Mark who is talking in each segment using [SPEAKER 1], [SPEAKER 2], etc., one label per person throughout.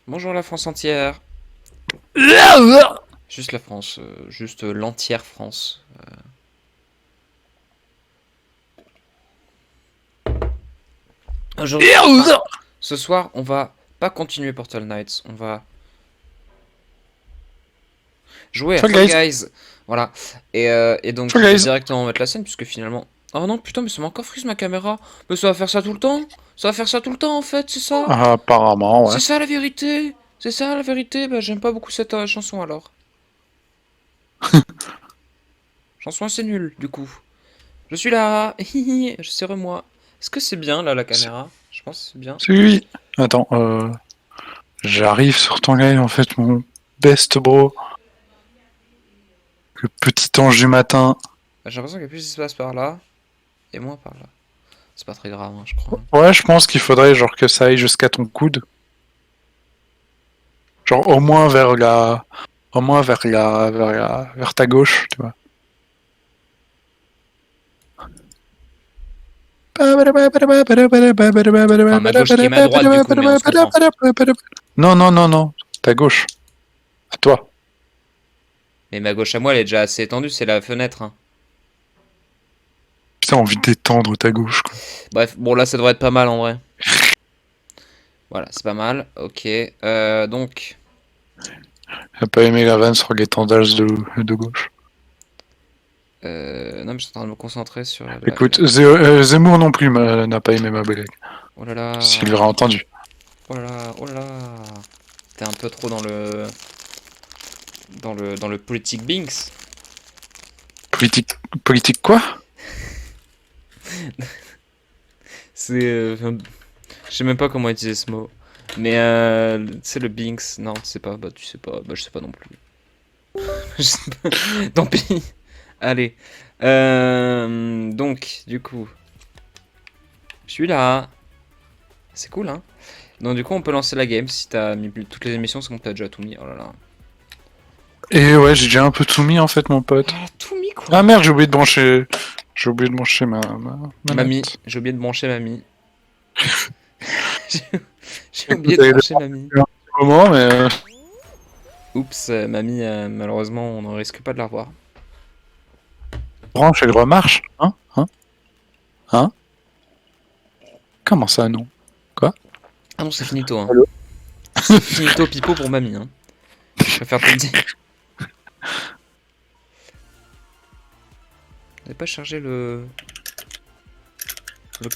[SPEAKER 1] Bonjour la France entière. Juste la France, juste l'entière France. Aujourd'hui, enfin, ce soir, on va pas continuer Portal Knights, on va jouer à
[SPEAKER 2] Fall
[SPEAKER 1] Fall
[SPEAKER 2] Guys.
[SPEAKER 1] Guys. Voilà. Et donc,
[SPEAKER 2] Fall
[SPEAKER 1] je vais
[SPEAKER 2] Guys.
[SPEAKER 1] directement mettre la scène, puisque finalement... Oh non, putain, mais ça m'a encore freeze ma caméra. Mais ça va faire ça tout le temps. Ça va faire ça tout le temps, en fait, c'est ça.
[SPEAKER 2] Apparemment, ouais.
[SPEAKER 1] C'est ça la vérité. C'est ça la vérité. Bah, j'aime pas beaucoup cette chanson alors. Chanson assez nulle, du coup. Je suis là. Je sais moi. Est-ce que c'est bien, là, la
[SPEAKER 2] C'est
[SPEAKER 1] caméra? Je pense que c'est bien.
[SPEAKER 2] oui. Attends, j'arrive sur ton live en fait, mon best bro. Le petit ange du matin.
[SPEAKER 1] J'ai l'impression qu'il y a plus d'espace par là et moins par là. C'est pas très grave, hein, je crois.
[SPEAKER 2] Ouais, je pense qu'il faudrait genre que ça aille jusqu'à ton coude. Genre au moins vers la. Au moins vers ta gauche, tu vois.
[SPEAKER 1] Enfin, ma gauche qui est ma droite, du coup, mais on se comprend.
[SPEAKER 2] Non, non, non, non. Ta gauche. À toi.
[SPEAKER 1] Mais ma gauche à moi, elle est déjà assez étendue, c'est la fenêtre. Hein.
[SPEAKER 2] Putain, envie d'étendre ta gauche, quoi.
[SPEAKER 1] Bref, bon, là, ça devrait être pas mal en vrai. Voilà, c'est pas mal. Ok. Donc,
[SPEAKER 2] J'ai pas aimé la vanne sur l'étendage de gauche.
[SPEAKER 1] non, mais je suis en train de me concentrer sur
[SPEAKER 2] Écoute, Zemmour non plus n'a pas aimé ma blague.
[SPEAKER 1] Oh là là.
[SPEAKER 2] S'il l'aurait entendu.
[SPEAKER 1] Oh là là. Oh là là. T'es un peu trop dans le... Dans le politique Binks.
[SPEAKER 2] Politique, politique quoi?
[SPEAKER 1] C'est... je sais même pas comment utiliser ce mot. Mais c'est le Binks. Non, tu sais pas. Bah, tu sais pas. Bah, je sais pas non plus. Je sais pas. Tant pis. Allez. Donc, du coup. Je suis là. C'est cool, hein. Donc, du coup, on peut lancer la game si t'as mis toutes les émissions, c'est qu'on t'a déjà tout mis. Oh là là.
[SPEAKER 2] Et ouais, j'ai déjà un peu tout mis en fait, mon pote.
[SPEAKER 1] Ah, tout mis, quoi.
[SPEAKER 2] Ah merde, j'ai oublié de brancher. J'ai oublié de brancher ma
[SPEAKER 1] Mamie.
[SPEAKER 2] manette.
[SPEAKER 1] J'ai oublié de brancher mamie. J'ai j'ai
[SPEAKER 2] Écoute,
[SPEAKER 1] oublié de
[SPEAKER 2] elle est
[SPEAKER 1] brancher mamie.
[SPEAKER 2] un petit moment, mais.
[SPEAKER 1] Oups, mamie, malheureusement, on ne risque pas de la revoir.
[SPEAKER 2] Branche, elle remarche. Hein? Hein? Hein? Comment ça, non? Quoi?
[SPEAKER 1] Ah non, c'est finito, hein.
[SPEAKER 2] Allô.
[SPEAKER 1] C'est finito pipo pour mamie, hein. Je préfère te le dire. J'avais pas chargé le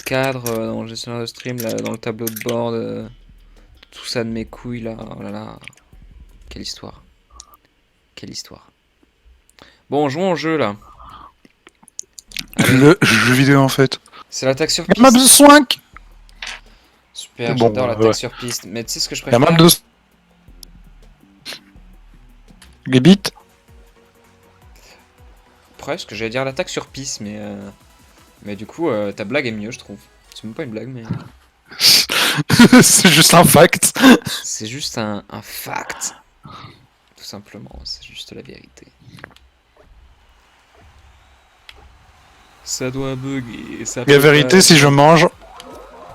[SPEAKER 1] cadre dans le gestionnaire de stream, là, dans le tableau de bord, tout ça de mes couilles, là. Oh là là. Quelle histoire. Quelle histoire. Bon, jouons au jeu, là. Allez.
[SPEAKER 2] Le jeu vidéo en fait.
[SPEAKER 1] C'est l'attaque sur
[SPEAKER 2] Y'a map de
[SPEAKER 1] piste.
[SPEAKER 2] swing.
[SPEAKER 1] Super,
[SPEAKER 2] Bon,
[SPEAKER 1] j'adore l'attaque
[SPEAKER 2] ouais.
[SPEAKER 1] sur piste. Mais tu sais ce que je
[SPEAKER 2] Y'a map
[SPEAKER 1] préfère?
[SPEAKER 2] de. Les bits.
[SPEAKER 1] Presque, j'allais dire l'attaque sur piste, mais du coup, ta blague est mieux, je trouve. C'est même pas une blague, mais...
[SPEAKER 2] C'est juste un fact.
[SPEAKER 1] C'est juste un fact. Tout simplement, c'est juste la vérité. Ça doit bugger, ça
[SPEAKER 2] La
[SPEAKER 1] peut
[SPEAKER 2] vérité,
[SPEAKER 1] pas...
[SPEAKER 2] si je mange.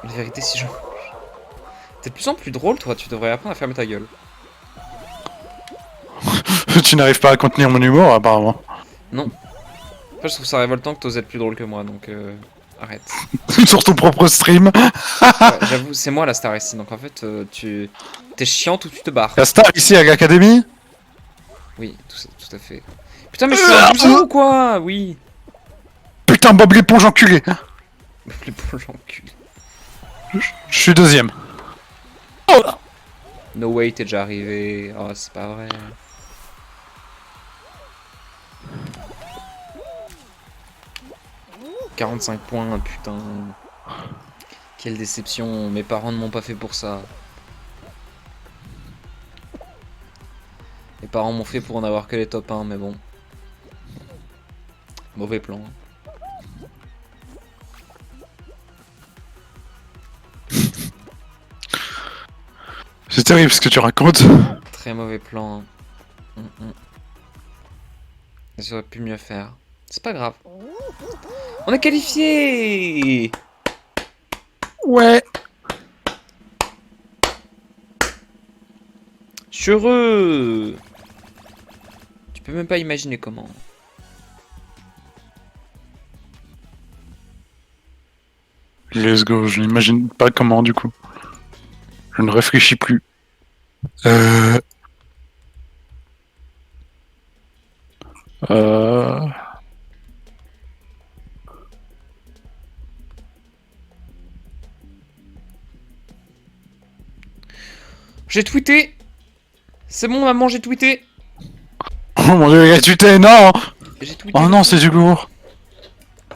[SPEAKER 1] La vérité, si je... T'es de plus en plus drôle, toi, tu devrais apprendre à fermer ta gueule.
[SPEAKER 2] Tu n'arrives pas à contenir mon humour, apparemment.
[SPEAKER 1] Non. Après, je trouve ça révoltant que t'oses être plus drôle que moi, donc arrête.
[SPEAKER 2] Sur ton propre stream.
[SPEAKER 1] Ouais, j'avoue, c'est moi la star ici, donc en fait, tu... T'es chiante ou tu te barres.
[SPEAKER 2] La star ici à l'Académie.
[SPEAKER 1] Oui, tout à fait. Putain, mais je suis un bouseux ou quoi? Oui.
[SPEAKER 2] Putain, Bob l'éponge enculé.
[SPEAKER 1] Les pauvres enculés.
[SPEAKER 2] Je suis deuxième.
[SPEAKER 1] No way, t'es déjà arrivé. Oh, c'est pas vrai. « 45 points, putain. Quelle déception, mes parents ne m'ont pas fait pour ça. Mes parents m'ont fait pour en avoir que les top 1, mais bon. Mauvais plan.
[SPEAKER 2] C'est terrible ce que tu racontes.
[SPEAKER 1] Très mauvais plan. J'aurais pu mieux faire. C'est pas grave. On est qualifié.
[SPEAKER 2] Ouais.
[SPEAKER 1] suis heureux. Tu peux même pas imaginer comment.
[SPEAKER 2] Let's go, je n'imagine pas comment du coup. Je ne réfléchis plus. Euh... Euh...
[SPEAKER 1] J'ai tweeté. C'est bon, maman, j'ai tweeté.
[SPEAKER 2] Oh mon dieu, il a tweeté, non.
[SPEAKER 1] J'ai tweeté.
[SPEAKER 2] Oh non, c'est du lourd.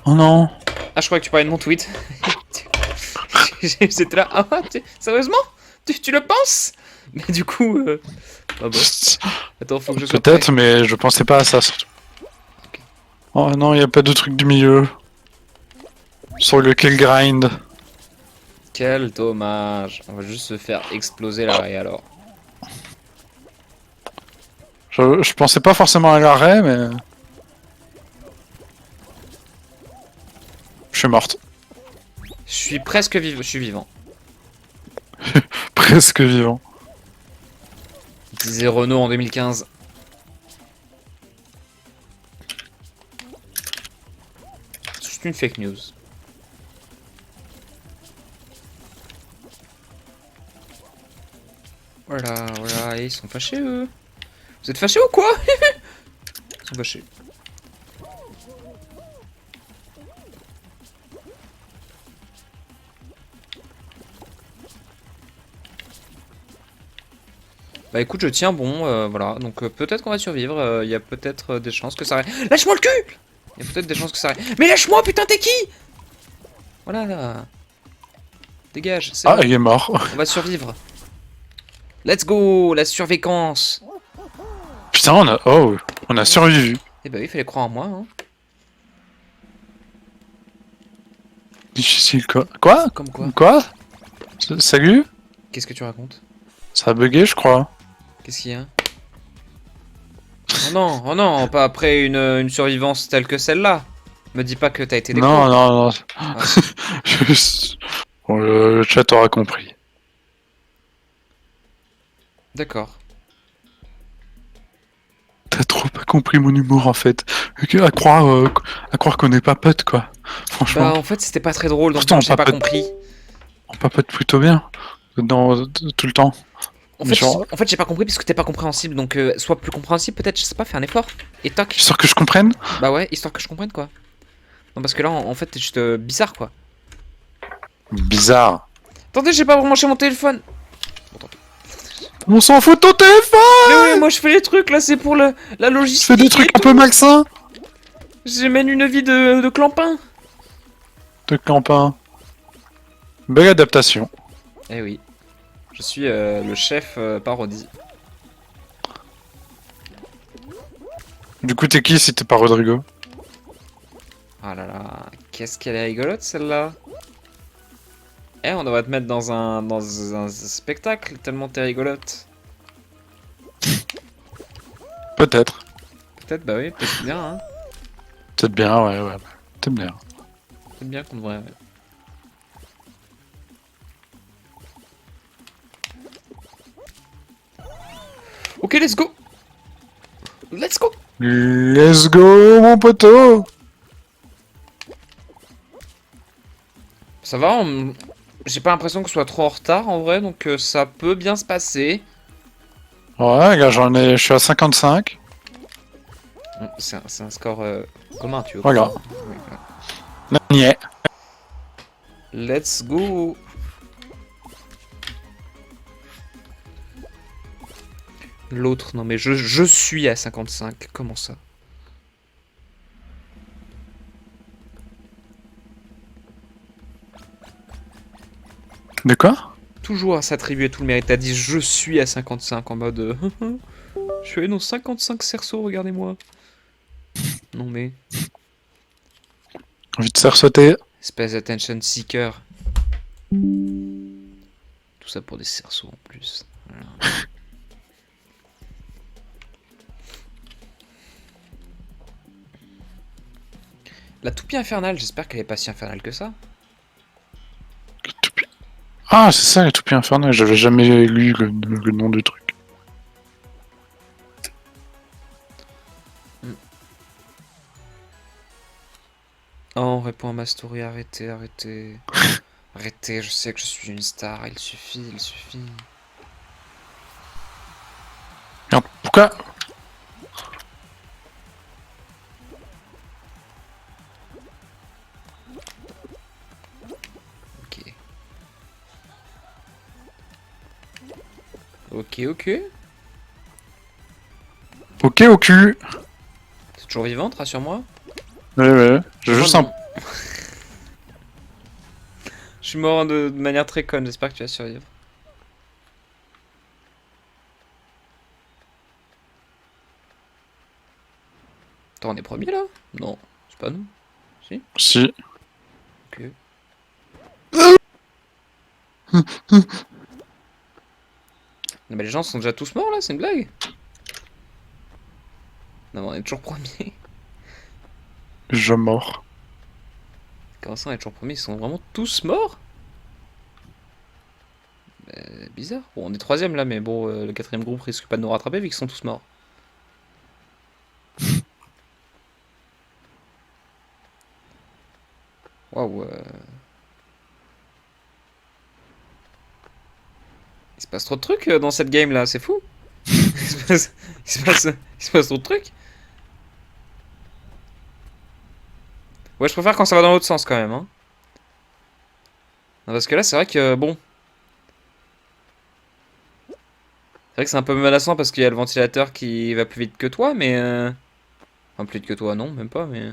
[SPEAKER 2] Oh non.
[SPEAKER 1] Ah, je crois que tu parlais de mon tweet. C'était là. Ah, sérieusement tu le penses? Mais du coup. Ah bah. Attends, faut que je sois
[SPEAKER 2] Peut-être,
[SPEAKER 1] prêt.
[SPEAKER 2] mais je pensais pas à ça surtout. Oh non, il n'y a pas de truc du milieu. Sur le kill grind.
[SPEAKER 1] Quel dommage. On va juste se faire exploser l'arrêt alors.
[SPEAKER 2] Je pensais pas forcément à l'arrêt, mais... Je suis morte.
[SPEAKER 1] Je suis presque vivant. Je suis vivant.
[SPEAKER 2] Presque vivant.
[SPEAKER 1] Disait Renault en 2015. C'est juste une fake news. Voilà, voilà, et ils sont fâchés eux. Vous êtes fâchés ou quoi? Ils sont fâchés. Bah écoute, je tiens bon, voilà. Donc peut-être qu'on va survivre. Il y a peut-être des chances que ça arrête. Lâche-moi le cul! Il y a peut-être des chances que ça arrête. Mais lâche-moi, putain, t'es qui? Voilà, là. Dégage, c'est
[SPEAKER 2] Ah,
[SPEAKER 1] bon.
[SPEAKER 2] il est mort.
[SPEAKER 1] On va survivre. Let's go, la survécance.
[SPEAKER 2] Putain, on a survécu.
[SPEAKER 1] Eh bah oui, il fallait croire en moi. Hein.
[SPEAKER 2] Difficile quoi? Quoi?
[SPEAKER 1] Comme quoi?
[SPEAKER 2] Quoi? Salut?
[SPEAKER 1] Qu'est-ce que tu racontes?
[SPEAKER 2] Ça a bugué, je crois.
[SPEAKER 1] Qu'est-ce qu'il y a? Oh non, pas après une survivance telle que celle-là. Me dis pas que t'as été décro.
[SPEAKER 2] Non, non, non.
[SPEAKER 1] Ah.
[SPEAKER 2] Bon, le chat aura compris.
[SPEAKER 1] D'accord.
[SPEAKER 2] T'as trop pas compris mon humour en fait. À croire qu'on n'est pas potes quoi. Franchement,
[SPEAKER 1] Bah en fait c'était pas très drôle donc
[SPEAKER 2] Pourtant,
[SPEAKER 1] j'ai pas
[SPEAKER 2] pas
[SPEAKER 1] compris.
[SPEAKER 2] on papote plutôt bien. Tout le temps.
[SPEAKER 1] En fait,
[SPEAKER 2] Genre-
[SPEAKER 1] j'ai pas compris parce que t'es pas compréhensible donc sois plus compréhensible peut-être, je sais pas, fais un effort. Et toc.
[SPEAKER 2] Histoire que je comprenne.
[SPEAKER 1] Bah ouais, histoire que je comprenne quoi. Non parce que là en fait t'es juste bizarre quoi.
[SPEAKER 2] Bizarre.
[SPEAKER 1] Attendez, j'ai pas branché mon téléphone.
[SPEAKER 2] On s'en fout de ton téléphone.
[SPEAKER 1] Mais oui, moi je fais les trucs là, c'est pour la
[SPEAKER 2] Je
[SPEAKER 1] logistique.
[SPEAKER 2] fais des trucs un peu malsains.
[SPEAKER 1] Je mène une vie de clampin.
[SPEAKER 2] De campin. Belle adaptation.
[SPEAKER 1] Eh oui. Je suis le chef parodie.
[SPEAKER 2] Du coup, t'es qui si t'es pas Rodrigo?
[SPEAKER 1] Ah là là, qu'est-ce qu'elle est rigolote celle-là. Eh, on devrait te mettre dans un spectacle tellement t'es rigolote.
[SPEAKER 2] Peut-être.
[SPEAKER 1] Peut-être, bah oui, peut-être bien, hein.
[SPEAKER 2] Peut-être bien, ouais. Peut-être bien.
[SPEAKER 1] Peut-être bien qu'on devrait. Ouais. Ok, let's go. Let's go.
[SPEAKER 2] Let's go, mon poteau.
[SPEAKER 1] Ça va, j'ai pas l'impression que ce soit trop en retard en vrai, donc ça peut bien se passer.
[SPEAKER 2] Ouais, gars, je suis à 55.
[SPEAKER 1] C'est un score commun, tu vois.
[SPEAKER 2] Regarde.
[SPEAKER 1] Oui, voilà.
[SPEAKER 2] Niais.
[SPEAKER 1] Let's go. L'autre, non mais je suis à 55, comment ça?
[SPEAKER 2] De quoi?
[SPEAKER 1] Toujours à s'attribuer tout le mérite. T'as dit je suis à 55 en mode. Je suis allé dans 55 cerceaux, regardez-moi. Non mais.
[SPEAKER 2] Envie de se sauter.
[SPEAKER 1] Espèce d'attention seeker. Tout ça pour des cerceaux en plus. Voilà. La toupie infernale, j'espère qu'elle est pas si infernale que ça.
[SPEAKER 2] Ah, c'est ça, les toupies infernales. J'avais jamais lu le nom du truc.
[SPEAKER 1] Oh, réponds à ma story, arrêtez, arrêtez. Arrêtez, je sais que je suis une star, il suffit, il suffit.
[SPEAKER 2] Merde, pourquoi?
[SPEAKER 1] Ok. Ok, ok.
[SPEAKER 2] Ok au cul.
[SPEAKER 1] T'es toujours vivante, rassure-moi.
[SPEAKER 2] Ouais. J'ai
[SPEAKER 1] Moi,
[SPEAKER 2] juste un...
[SPEAKER 1] non. Je suis mort de manière très conne, j'espère que tu vas survivre. Attends, on est premier là? Non, c'est pas nous. Si?
[SPEAKER 2] Si.
[SPEAKER 1] Ok. Non, mais les gens sont déjà tous morts là, c'est une blague? Non, mais on est toujours premier.
[SPEAKER 2] Je mors.
[SPEAKER 1] Comment ça, on est toujours premier? Ils sont vraiment tous morts? Bizarre. Bon, on est troisième là, mais bon, le quatrième groupe risque pas de nous rattraper vu qu'ils sont tous morts. Waouh. Il se passe trop de trucs dans cette game là, c'est fou. Il se passe trop de trucs. Ouais, je préfère quand ça va dans l'autre sens quand même. Hein. Non, parce que là, c'est vrai que bon. C'est vrai que c'est un peu menaçant parce qu'il y a le ventilateur qui va plus vite que toi, mais. Enfin, plus vite que toi, non, même pas, mais.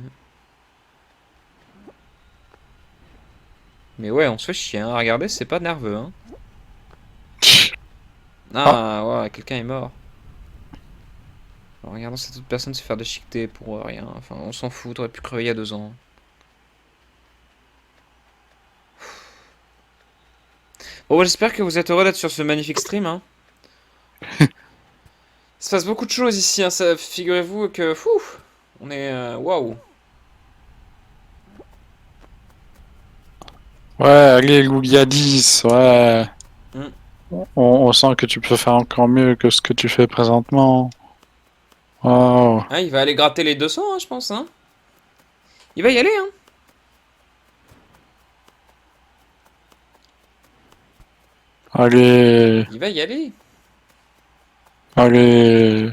[SPEAKER 1] Mais ouais, on se fait chier, hein. Regardez, c'est pas nerveux, hein.
[SPEAKER 2] Ah,
[SPEAKER 1] Ah, ouais, quelqu'un est mort. En regardant cette autre personne se faire déchiqueter pour rien. Enfin, on s'en fout, t'aurais pu crever il y a 2 ans. Bon, j'espère que vous êtes heureux d'être sur ce magnifique stream, hein. Il se passe beaucoup de choses ici, hein. Figurez-vous que. Fou, on est. Waouh.
[SPEAKER 2] ouais, allez, Lougia 10, ouais.
[SPEAKER 1] Hmm.
[SPEAKER 2] On sent que tu peux faire encore mieux que ce que tu fais présentement. Oh,
[SPEAKER 1] Ah, il va aller gratter les 200, hein, je pense, hein. Il va y aller, hein.
[SPEAKER 2] allez,
[SPEAKER 1] Il va y aller.
[SPEAKER 2] allez.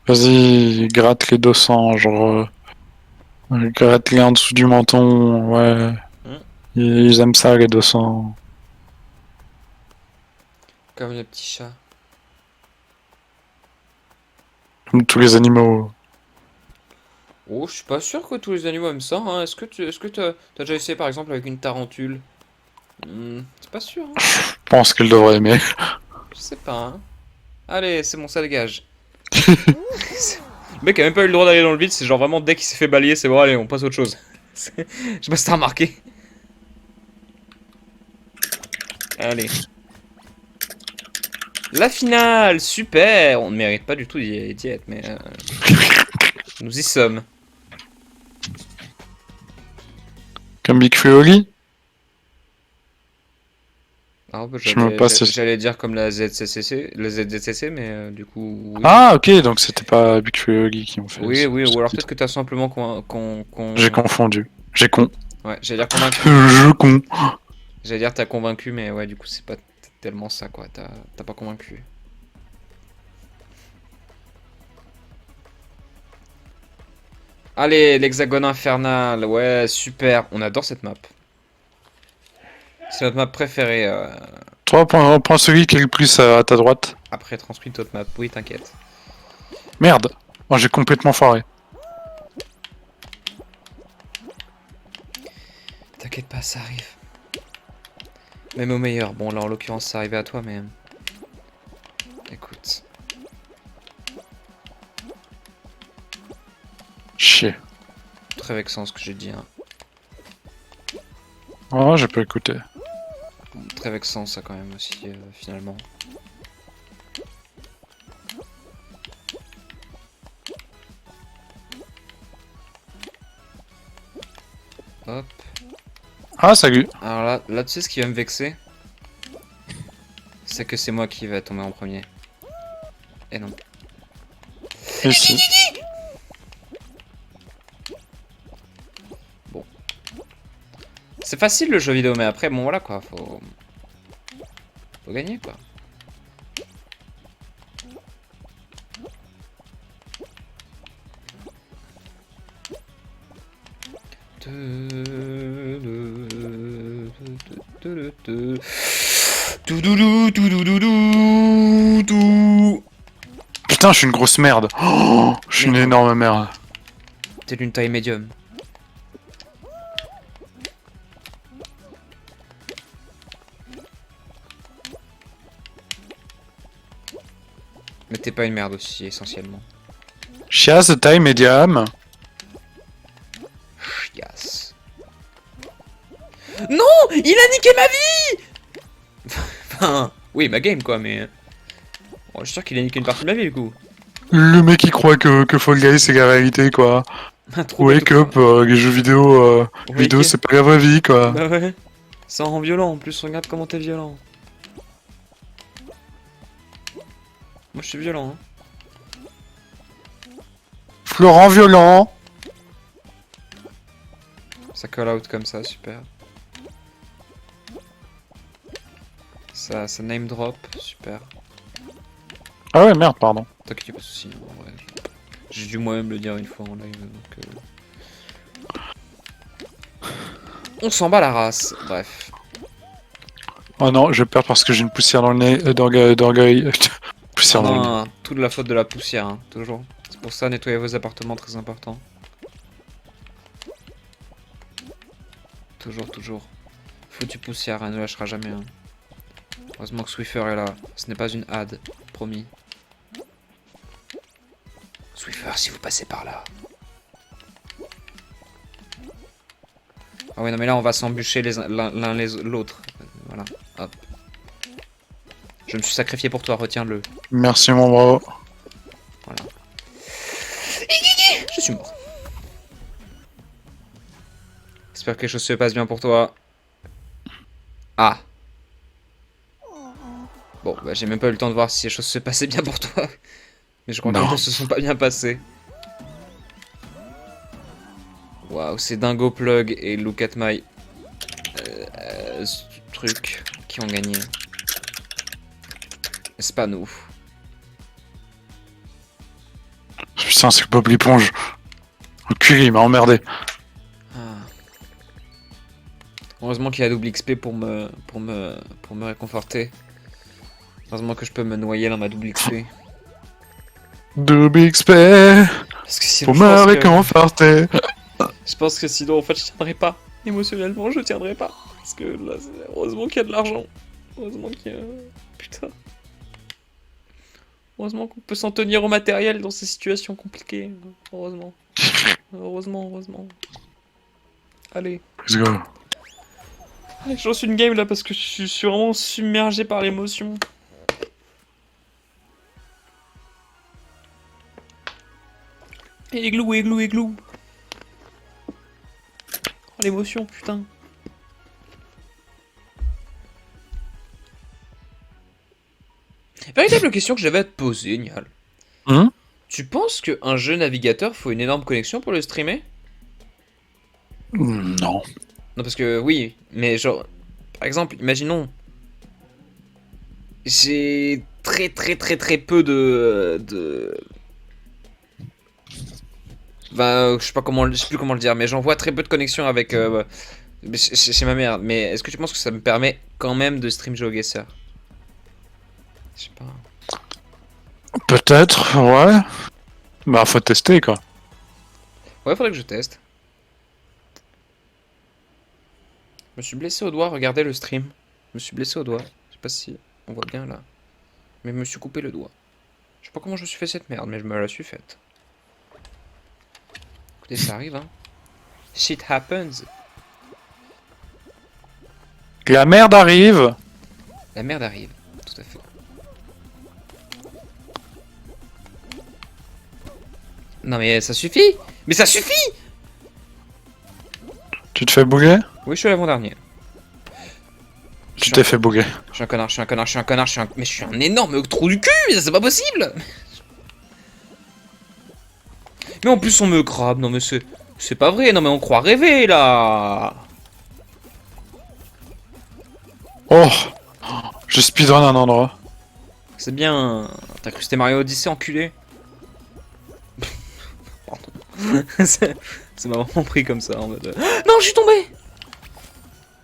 [SPEAKER 2] Vas-y, gratte les 200, genre, gratte les en dessous du menton, ouais.
[SPEAKER 1] Hmm.
[SPEAKER 2] Ils aiment ça, les 200.
[SPEAKER 1] Comme le petit chat.
[SPEAKER 2] Comme tous les animaux.
[SPEAKER 1] Oh, je suis pas sûr que tous les animaux aiment ça, hein. Est-ce que t'as déjà essayé par exemple avec une tarentule? C'est pas sûr, hein.
[SPEAKER 2] Je pense qu'ils devraient aimer.
[SPEAKER 1] Je sais pas, hein. Allez, c'est bon, ça dégage. Le mec a même pas eu le droit d'aller dans le vide, c'est genre vraiment dès qu'il s'est fait balayer, c'est bon, allez, on passe à autre chose. Je sais pas si t'as remarqué. Allez. La finale, super. On ne mérite pas du tout d'y être, mais nous y sommes.
[SPEAKER 2] Comme Big Fury.
[SPEAKER 1] Ah, bah,
[SPEAKER 2] Je sais même pas
[SPEAKER 1] j'allais dire comme la ZCC, mais du coup, oui.
[SPEAKER 2] Ah, ok, donc c'était pas Big Fury qui ont fait
[SPEAKER 1] Oui, oui,
[SPEAKER 2] ce
[SPEAKER 1] ou alors peut-être
[SPEAKER 2] titre.
[SPEAKER 1] que t'as simplement
[SPEAKER 2] J'ai confondu. J'ai con.
[SPEAKER 1] Ouais, j'allais dire convaincu.
[SPEAKER 2] Je con.
[SPEAKER 1] J'allais dire t'as convaincu, mais ouais, du coup, c'est pas tellement ça, quoi. T'as pas convaincu. Allez, l'hexagone infernal. Ouais, super. On adore cette map. C'est notre map préférée.
[SPEAKER 2] Toi, prends celui qui est le plus à ta droite.
[SPEAKER 1] Après transmute notre map. Oui, t'inquiète.
[SPEAKER 2] Merde. Oh, j'ai complètement foiré.
[SPEAKER 1] T'inquiète pas, ça arrive. Même au meilleur. Bon, là, en l'occurrence, ça arrivait à toi, mais... Écoute.
[SPEAKER 2] Chier.
[SPEAKER 1] Très vexant ce que j'ai dit, hein.
[SPEAKER 2] Oh, j'ai pas écouté.
[SPEAKER 1] Bon, très vexant, ça, quand même, aussi, finalement. Hop.
[SPEAKER 2] Ah, salut.
[SPEAKER 1] Alors là, tu sais ce qui va me vexer? C'est que c'est moi qui va tomber en premier. Et non.
[SPEAKER 2] Ici.
[SPEAKER 1] C'est facile le jeu vidéo, mais après, bon voilà quoi, faut gagner quoi.
[SPEAKER 2] Putain, je suis une grosse merde. Oh, je suis une
[SPEAKER 1] Mais non.
[SPEAKER 2] énorme merde.
[SPEAKER 1] T'es d'une taille médium. Mais t'es pas une merde aussi, essentiellement.
[SPEAKER 2] Chiasse de taille médium.
[SPEAKER 1] Chiasse. Non! Il a niqué ma vie! Enfin, oui, ma game quoi, mais... Bon, je suis sûr qu'il a niqué une partie de ma vie du coup.
[SPEAKER 2] Le mec qui croit que Fall Guys c'est la réalité quoi.
[SPEAKER 1] Trop bête,
[SPEAKER 2] Wake up, les jeux vidéo,
[SPEAKER 1] Wake-
[SPEAKER 2] c'est pas la vraie vie quoi.
[SPEAKER 1] Bah ouais. Ça rend violent en plus, regarde comment t'es violent. Moi je suis violent, hein.
[SPEAKER 2] Florent violent.
[SPEAKER 1] Ça call out comme ça, super. Ça name drop, super.
[SPEAKER 2] Ah ouais merde pardon.
[SPEAKER 1] T'inquiète pas de soucis, en vrai. J'ai dû moi-même le dire une fois en live, donc... On s'en bat la race, bref.
[SPEAKER 2] Oh non, je perds parce que j'ai une poussière dans le nez, d'orgueil. Poussière dans le nez.
[SPEAKER 1] Non, toute la faute de la poussière, hein, toujours. C'est pour ça, nettoyer vos appartements, très important. Toujours, toujours. Foutu poussière, elle ne lâchera jamais. Hein. Heureusement que Swiffer est là. Ce n'est pas une ad, promis. Swiffer, si vous passez par là. Ah ouais, non mais là on va s'embûcher l'un l'autre. Voilà, hop. Je me suis sacrifié pour toi, retiens-le.
[SPEAKER 2] Merci mon bro.
[SPEAKER 1] Voilà. Je suis mort. J'espère que les choses se passent bien pour toi. Ah. Bon, bah j'ai même pas eu le temps de voir si les choses se passaient bien pour toi. Mais je crois qu'elles ne se sont pas bien passées. Waouh, c'est Dingo Plug et Look at My truc qui ont gagné. C'est pas nous.
[SPEAKER 2] Putain, c'est Bob l'éponge. Enculé, il m'a emmerdé.
[SPEAKER 1] Ah. Heureusement qu'il y a double XP pour me réconforter. Heureusement que je peux me noyer dans ma double XP.
[SPEAKER 2] Double XP
[SPEAKER 1] Parce que sinon,
[SPEAKER 2] pour me réconforter.
[SPEAKER 1] je pense que sinon, en fait, je tiendrai pas. Émotionnellement, je tiendrai pas. Parce que là, heureusement qu'il y a de l'argent. Heureusement qu'il y a... Putain. Heureusement qu'on peut s'en tenir au matériel dans ces situations compliquées. Heureusement. Heureusement. Allez.
[SPEAKER 2] Let's go.
[SPEAKER 1] Allez, je lance une game là parce que je suis vraiment submergé par l'émotion. Églou. Oh, l'émotion, putain. Véritable question que j'avais à te poser, Nial. Tu penses qu'un jeu navigateur faut une énorme connexion pour le streamer?
[SPEAKER 2] Non.
[SPEAKER 1] Non, parce que oui, mais genre, par exemple, imaginons, j'ai très peu Enfin, je sais pas comment, je sais plus comment le dire, mais j'en vois très peu de connexion avec chez ma mère. Mais est-ce que tu penses que ça me permet quand même de stream GeoGuessr? Je sais pas.
[SPEAKER 2] Peut-être, ouais. Bah, faut tester quoi.
[SPEAKER 1] Ouais, faudrait que je teste. Je me suis blessé au doigt, regardez le stream. Je me suis blessé au doigt. Je sais pas si on voit bien là. Mais je me suis coupé le doigt. Je sais pas comment je me suis fait cette merde, mais je me la suis faite. Écoutez, ça arrive, hein. Shit happens.
[SPEAKER 2] La merde arrive.
[SPEAKER 1] La merde arrive, tout à fait. Non mais ça suffit. Mais ça suffit.
[SPEAKER 2] Tu te fais bouger?
[SPEAKER 1] Oui, je suis l'avant-dernier.
[SPEAKER 2] Tu t'es fait bouger.
[SPEAKER 1] Je suis un connard, mais je suis un énorme trou du cul, c'est pas possible. Mais en plus on me crabe, non mais c'est pas vrai, non mais on croit rêver là.
[SPEAKER 2] Oh, j'ai speedrun un endroit.
[SPEAKER 1] C'est bien. T'as cru que c'était Mario Odyssey, enculé. Pardon. Ça m'a vraiment pris comme ça en mode. Non, je suis tombé.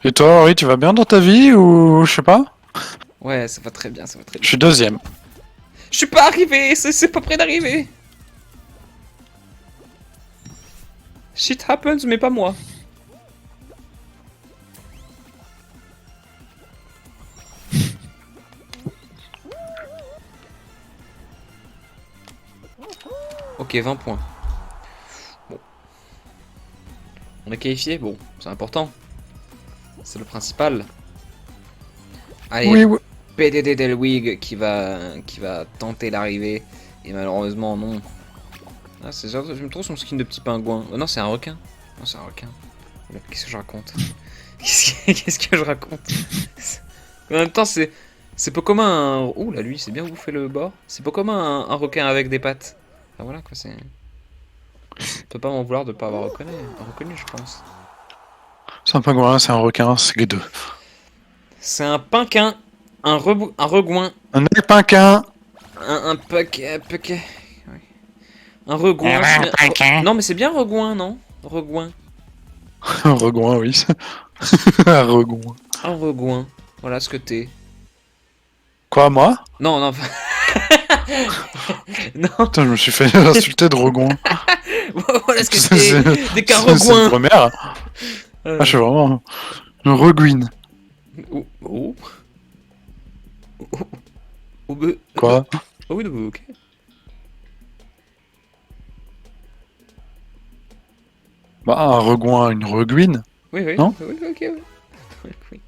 [SPEAKER 2] Et toi, Henri, tu vas bien dans ta vie ou je sais pas?
[SPEAKER 1] Ouais, ça va très bien, ça va très
[SPEAKER 2] Je
[SPEAKER 1] bien.
[SPEAKER 2] suis deuxième.
[SPEAKER 1] Je suis pas arrivé, c'est pas près d'arriver. Shit happens, mais pas moi. Ok, 20 points. Bon. On est qualifié, bon, c'est important. C'est le principal. Allez,
[SPEAKER 2] Oui, oui.
[SPEAKER 1] PDD Delwig qui va tenter l'arrivée. Et malheureusement, non. Ah, je me trouve son skin de petit pingouin. Oh, non, c'est un requin. Non, c'est un requin. Qu'est-ce que je raconte? Qu'est-ce que je raconte? En même temps, c'est pas commun un... Ouh là, lui, c'est bien bouffé le bord. C'est pas commun un requin avec des pattes. Ah voilà, quoi, c'est... On peut pas m'en vouloir de pas avoir reconnu, je pense.
[SPEAKER 2] C'est un pingouin, c'est un requin, c'est les deux.
[SPEAKER 1] C'est un pinquin, un regouin,
[SPEAKER 2] Un épinquin.
[SPEAKER 1] un paquet... ouais. Un regouin, c'est bien... Non, mais c'est bien regouin, non? Regouin.
[SPEAKER 2] Un regouin, oui. Un regouin.
[SPEAKER 1] Un regouin. Voilà ce que t'es.
[SPEAKER 2] Quoi, moi?
[SPEAKER 1] Non, non, non,
[SPEAKER 2] Putain, je me suis fait insulter de regouin.
[SPEAKER 1] voilà ce que
[SPEAKER 2] C'est
[SPEAKER 1] t'es. T'es qu'un
[SPEAKER 2] c'est une
[SPEAKER 1] regouin.
[SPEAKER 2] première. Ah, je suis vraiment un reguine.
[SPEAKER 1] Oh, oh. Oh, oh, bah,
[SPEAKER 2] Quoi?
[SPEAKER 1] oh oui, ok.
[SPEAKER 2] Bah, un regouin, une reguine.
[SPEAKER 1] Oui, oui,
[SPEAKER 2] Non
[SPEAKER 1] oui, ok, oui. Oui, oui.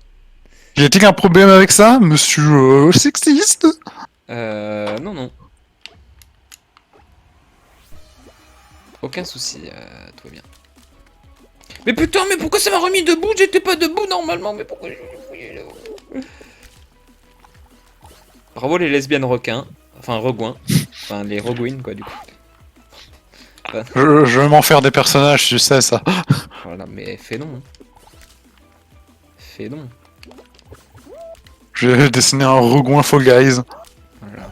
[SPEAKER 2] Y a-t-il un problème avec ça, monsieur sexiste?
[SPEAKER 1] Non, non. Aucun souci, tout va bien. Mais putain, mais pourquoi ça m'a remis debout? J'étais pas debout normalement, mais pourquoi je... Bravo les lesbiennes requins. Enfin, regouins. Enfin, les regouines, quoi, du coup. Enfin,
[SPEAKER 2] Je vais m'en faire des personnages, tu sais ça.
[SPEAKER 1] voilà, mais fais non. Fais non.
[SPEAKER 2] Je vais dessiner un regouin Fall Guys.
[SPEAKER 1] Voilà.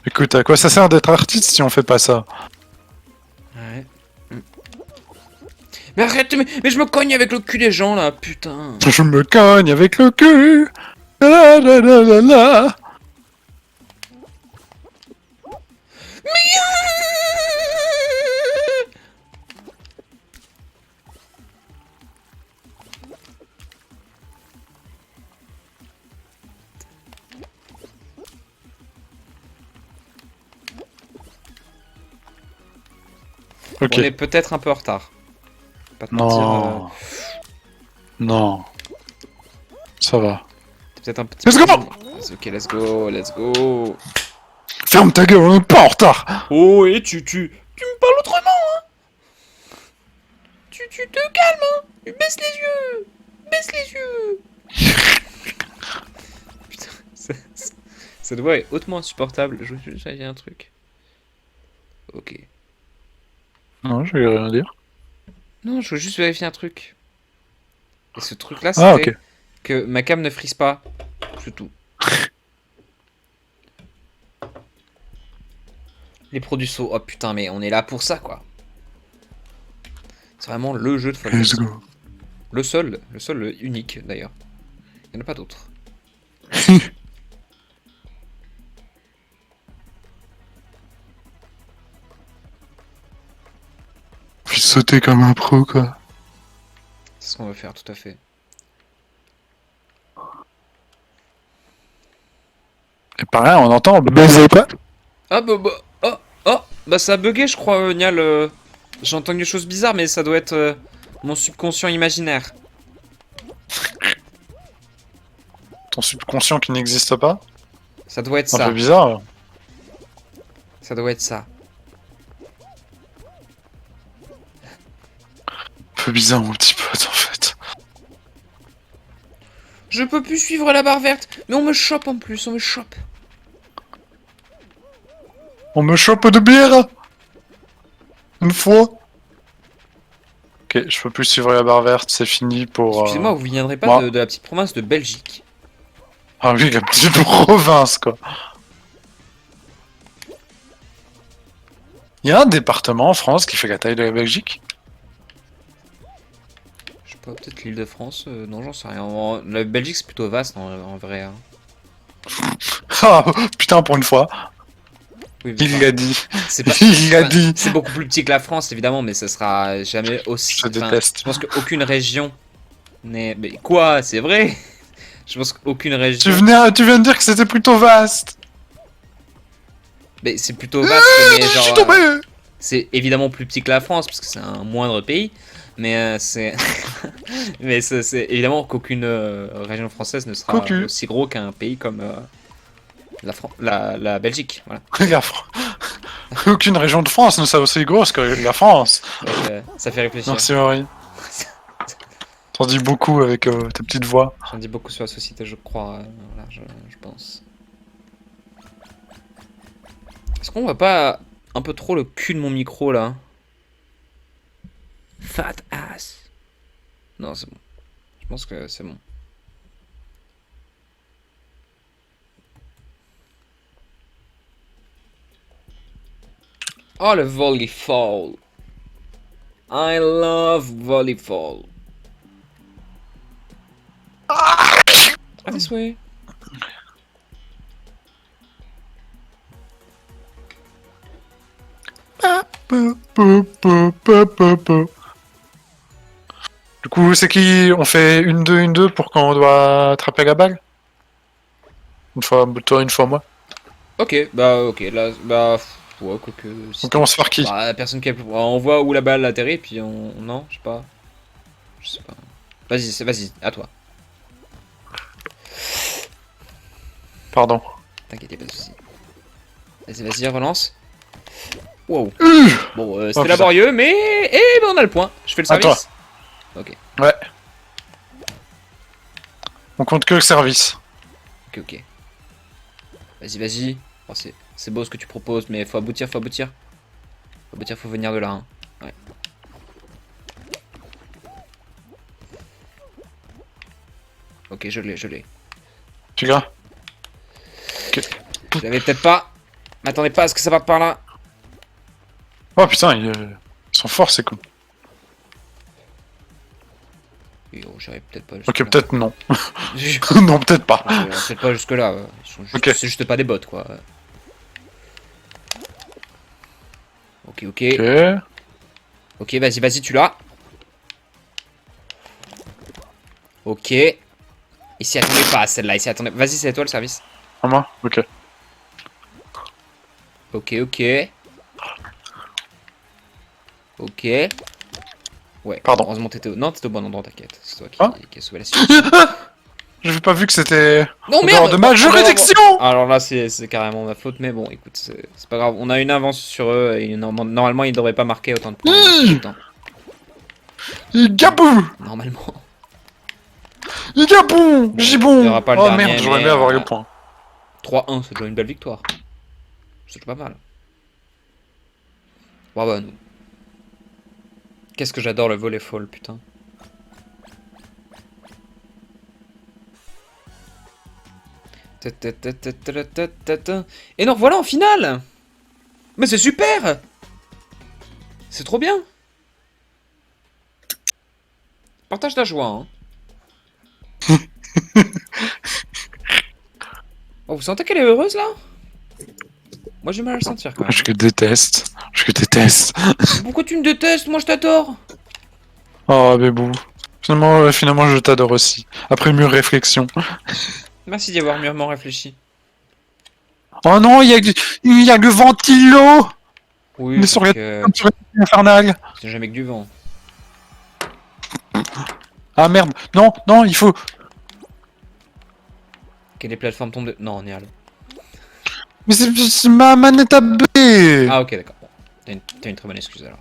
[SPEAKER 2] Écoute, à quoi ça sert d'être artiste si on fait pas ça?
[SPEAKER 1] Ouais. Mais arrête, mais je me cogne avec le cul des gens là, putain.
[SPEAKER 2] Je me cogne avec le cul. La la la la la. Ok.
[SPEAKER 1] On est peut-être un peu en retard. Pas te mentir.
[SPEAKER 2] Non. Non. Ça va.
[SPEAKER 1] T'es peut-être un petit
[SPEAKER 2] Let's
[SPEAKER 1] peu...
[SPEAKER 2] go!
[SPEAKER 1] Ok, let's go, let's go.
[SPEAKER 2] Ferme ta gueule, on est pas en retard.
[SPEAKER 1] Oh, et tu me parles autrement, hein. Tu te calmes, hein. Baisse les yeux. Baisse les yeux. Putain, cette voix est hautement insupportable. Je veux juste vérifier un truc. Ok.
[SPEAKER 2] Non, je vais rien dire.
[SPEAKER 1] Non, je veux juste vérifier un truc. Et ce truc-là,
[SPEAKER 2] Ah,
[SPEAKER 1] c'était
[SPEAKER 2] ok.
[SPEAKER 1] que ma cam ne frise pas. C'est tout. Les pros du saut. Oh putain, mais on est là pour ça, quoi. C'est vraiment le jeu de Fall
[SPEAKER 2] Let's
[SPEAKER 1] Guys.
[SPEAKER 2] go.
[SPEAKER 1] Le seul unique, d'ailleurs. Il n'y en a pas d'autres.
[SPEAKER 2] Puis sauter comme un pro, quoi.
[SPEAKER 1] C'est ce qu'on va faire, tout à fait.
[SPEAKER 2] Et pareil, on entend baiser quoi?
[SPEAKER 1] Ah bah ça a bugué, je crois, Nial. J'ai entendu des choses bizarres, mais ça doit être mon subconscient imaginaire.
[SPEAKER 2] Ton subconscient qui n'existe pas?
[SPEAKER 1] Ça doit être
[SPEAKER 2] C'est un
[SPEAKER 1] ça.
[SPEAKER 2] peu bizarre.
[SPEAKER 1] Ça doit être ça.
[SPEAKER 2] Un peu bizarre, mon petit pote, en fait.
[SPEAKER 1] Je peux plus suivre la barre verte, mais on me chope en plus, on me chope.
[SPEAKER 2] On me chope de bière! Une fois! Ok, je peux plus suivre la barre verte, c'est fini pour...
[SPEAKER 1] Excusez-moi, vous viendrez pas
[SPEAKER 2] moi.
[SPEAKER 1] de la petite province de Belgique?
[SPEAKER 2] Ah oui, la petite province, quoi. Il y a un département en France qui fait la taille de la Belgique?
[SPEAKER 1] Je sais pas, peut-être l'île de France? Non, j'en sais rien. La Belgique, c'est plutôt vaste en vrai. Hein.
[SPEAKER 2] Ah, putain, pour une fois.
[SPEAKER 1] Oui,
[SPEAKER 2] Il l'a dit.
[SPEAKER 1] c'est pas...
[SPEAKER 2] Il l'a
[SPEAKER 1] enfin,
[SPEAKER 2] dit.
[SPEAKER 1] c'est beaucoup plus petit que la France, évidemment, mais ça sera jamais aussi...
[SPEAKER 2] Je te
[SPEAKER 1] enfin,
[SPEAKER 2] déteste.
[SPEAKER 1] je pense qu'aucune région n'est... Mais quoi? C'est vrai? Je pense qu'aucune région...
[SPEAKER 2] Tu viens de dire que c'était plutôt vaste.
[SPEAKER 1] Mais c'est plutôt vaste, mais
[SPEAKER 2] Je suis
[SPEAKER 1] genre...
[SPEAKER 2] tombé.
[SPEAKER 1] c'est évidemment plus petit que la France, parce que c'est un moindre pays, mais c'est... mais c'est évidemment qu'aucune région française ne sera
[SPEAKER 2] Cocu.
[SPEAKER 1] aussi gros qu'un pays comme la Belgique, voilà.
[SPEAKER 2] La Fran- Aucune région de France ne soit aussi grosse que la France.
[SPEAKER 1] Donc, ça fait réfléchir.
[SPEAKER 2] Merci Marie. T'en dis beaucoup avec ta petite voix.
[SPEAKER 1] J'en dis beaucoup sur la société, je crois, voilà, je pense. Est-ce qu'on voit pas un peu trop le cul de mon micro, là? Fat ass. Non, c'est bon. Je pense que c'est bon. Oh, le volleyball. I love volleyball. Ah, this way.
[SPEAKER 2] Du coup, c'est qui? On fait une deux pour quand on doit attraper la balle? Une fois toi, une fois moi.
[SPEAKER 1] Ok, bah ok, là, bah, ouais, quoique...
[SPEAKER 2] On commence par qui?
[SPEAKER 1] Bah, personne qui a... On voit où la balle atterrit, puis on... Non, je sais pas. Je sais pas. Vas-y, vas-y, à toi.
[SPEAKER 2] Pardon.
[SPEAKER 1] T'inquiète, pas de soucis. Vas-y, vas-y, relance. Wow. Bon, c'était
[SPEAKER 2] putain.
[SPEAKER 1] laborieux, mais... ben, on a le point. Je fais le
[SPEAKER 2] À toi.
[SPEAKER 1] service. Ok,
[SPEAKER 2] Ouais. On compte que le service.
[SPEAKER 1] ok, ok. Vas-y, vas-y. Oh, c'est beau ce que tu proposes, mais faut aboutir, faut aboutir. Faut aboutir, faut venir de là. Hein. Ouais. Ok, je l'ai.
[SPEAKER 2] Tu gars?
[SPEAKER 1] Je l'avais peut-être pas. M'attendez pas à ce que ça parte par là.
[SPEAKER 2] Oh putain, ils sont forts ces cons.
[SPEAKER 1] Et oh, j'arrive peut-être pas.
[SPEAKER 2] Ok, peut-être non.
[SPEAKER 1] Peut-être
[SPEAKER 2] Non, peut-être pas.
[SPEAKER 1] pas jusque là.
[SPEAKER 2] Ok.
[SPEAKER 1] C'est juste pas des bots, quoi. Ok, ok.
[SPEAKER 2] Ok.
[SPEAKER 1] Ok, vas-y, vas-y, tu l'as. Ok. Il s'y attendait pas, celle-là. Il s'y attendait. Vas-y, c'est à toi le service.
[SPEAKER 2] À moi? Ok.
[SPEAKER 1] Ok, ok. Ok. Ouais,
[SPEAKER 2] Pardon.
[SPEAKER 1] heureusement t'étais au... Non, t'étais au bon endroit, t'inquiète. C'est toi
[SPEAKER 2] Hein
[SPEAKER 1] qui a sauvé la situation.
[SPEAKER 2] J'avais pas vu que c'était...
[SPEAKER 1] Non,
[SPEAKER 2] en
[SPEAKER 1] merde
[SPEAKER 2] dehors de ma juridiction.
[SPEAKER 1] Alors là, c'est carrément ma faute, mais bon, écoute, c'est pas grave. On a une avance sur eux, et normalement, ils devraient pas marquer autant de points. Putain,
[SPEAKER 2] Gabou.
[SPEAKER 1] normalement.
[SPEAKER 2] Gabou. Gibon.
[SPEAKER 1] il y aura pas le
[SPEAKER 2] Oh
[SPEAKER 1] dernier,
[SPEAKER 2] merde, j'aurais
[SPEAKER 1] mais,
[SPEAKER 2] aimé avoir le point.
[SPEAKER 1] 3-1, c'est déjà une belle victoire. C'est déjà pas mal. Bravo à nous. Qu'est-ce que j'adore le volley-fall, putain. Et nous revoilà en finale. Mais c'est super. C'est trop bien. Partage ta joie, hein. Oh, vous sentez qu'elle est heureuse, là? Moi, j'ai mal à le sentir, quand même.
[SPEAKER 2] Je te déteste. Je te déteste.
[SPEAKER 1] Pourquoi tu me détestes? Moi, je t'adore.
[SPEAKER 2] Oh, bébou. Finalement, je t'adore aussi. Après mûre réflexion.
[SPEAKER 1] Merci d'y avoir mûrement réfléchi.
[SPEAKER 2] Oh non, il y a le ventilo.
[SPEAKER 1] Oui,
[SPEAKER 2] Mais sur
[SPEAKER 1] parce
[SPEAKER 2] les...
[SPEAKER 1] que
[SPEAKER 2] sur les infernales.
[SPEAKER 1] c'est jamais que du vent.
[SPEAKER 2] Ah merde. Non, non, il faut...
[SPEAKER 1] Quelle plateforme tombe de... Non, on est à l'eau.
[SPEAKER 2] Mais c'est ma manette à B.
[SPEAKER 1] Ah, ok, d'accord. Bon. T'as une très bonne excuse, alors.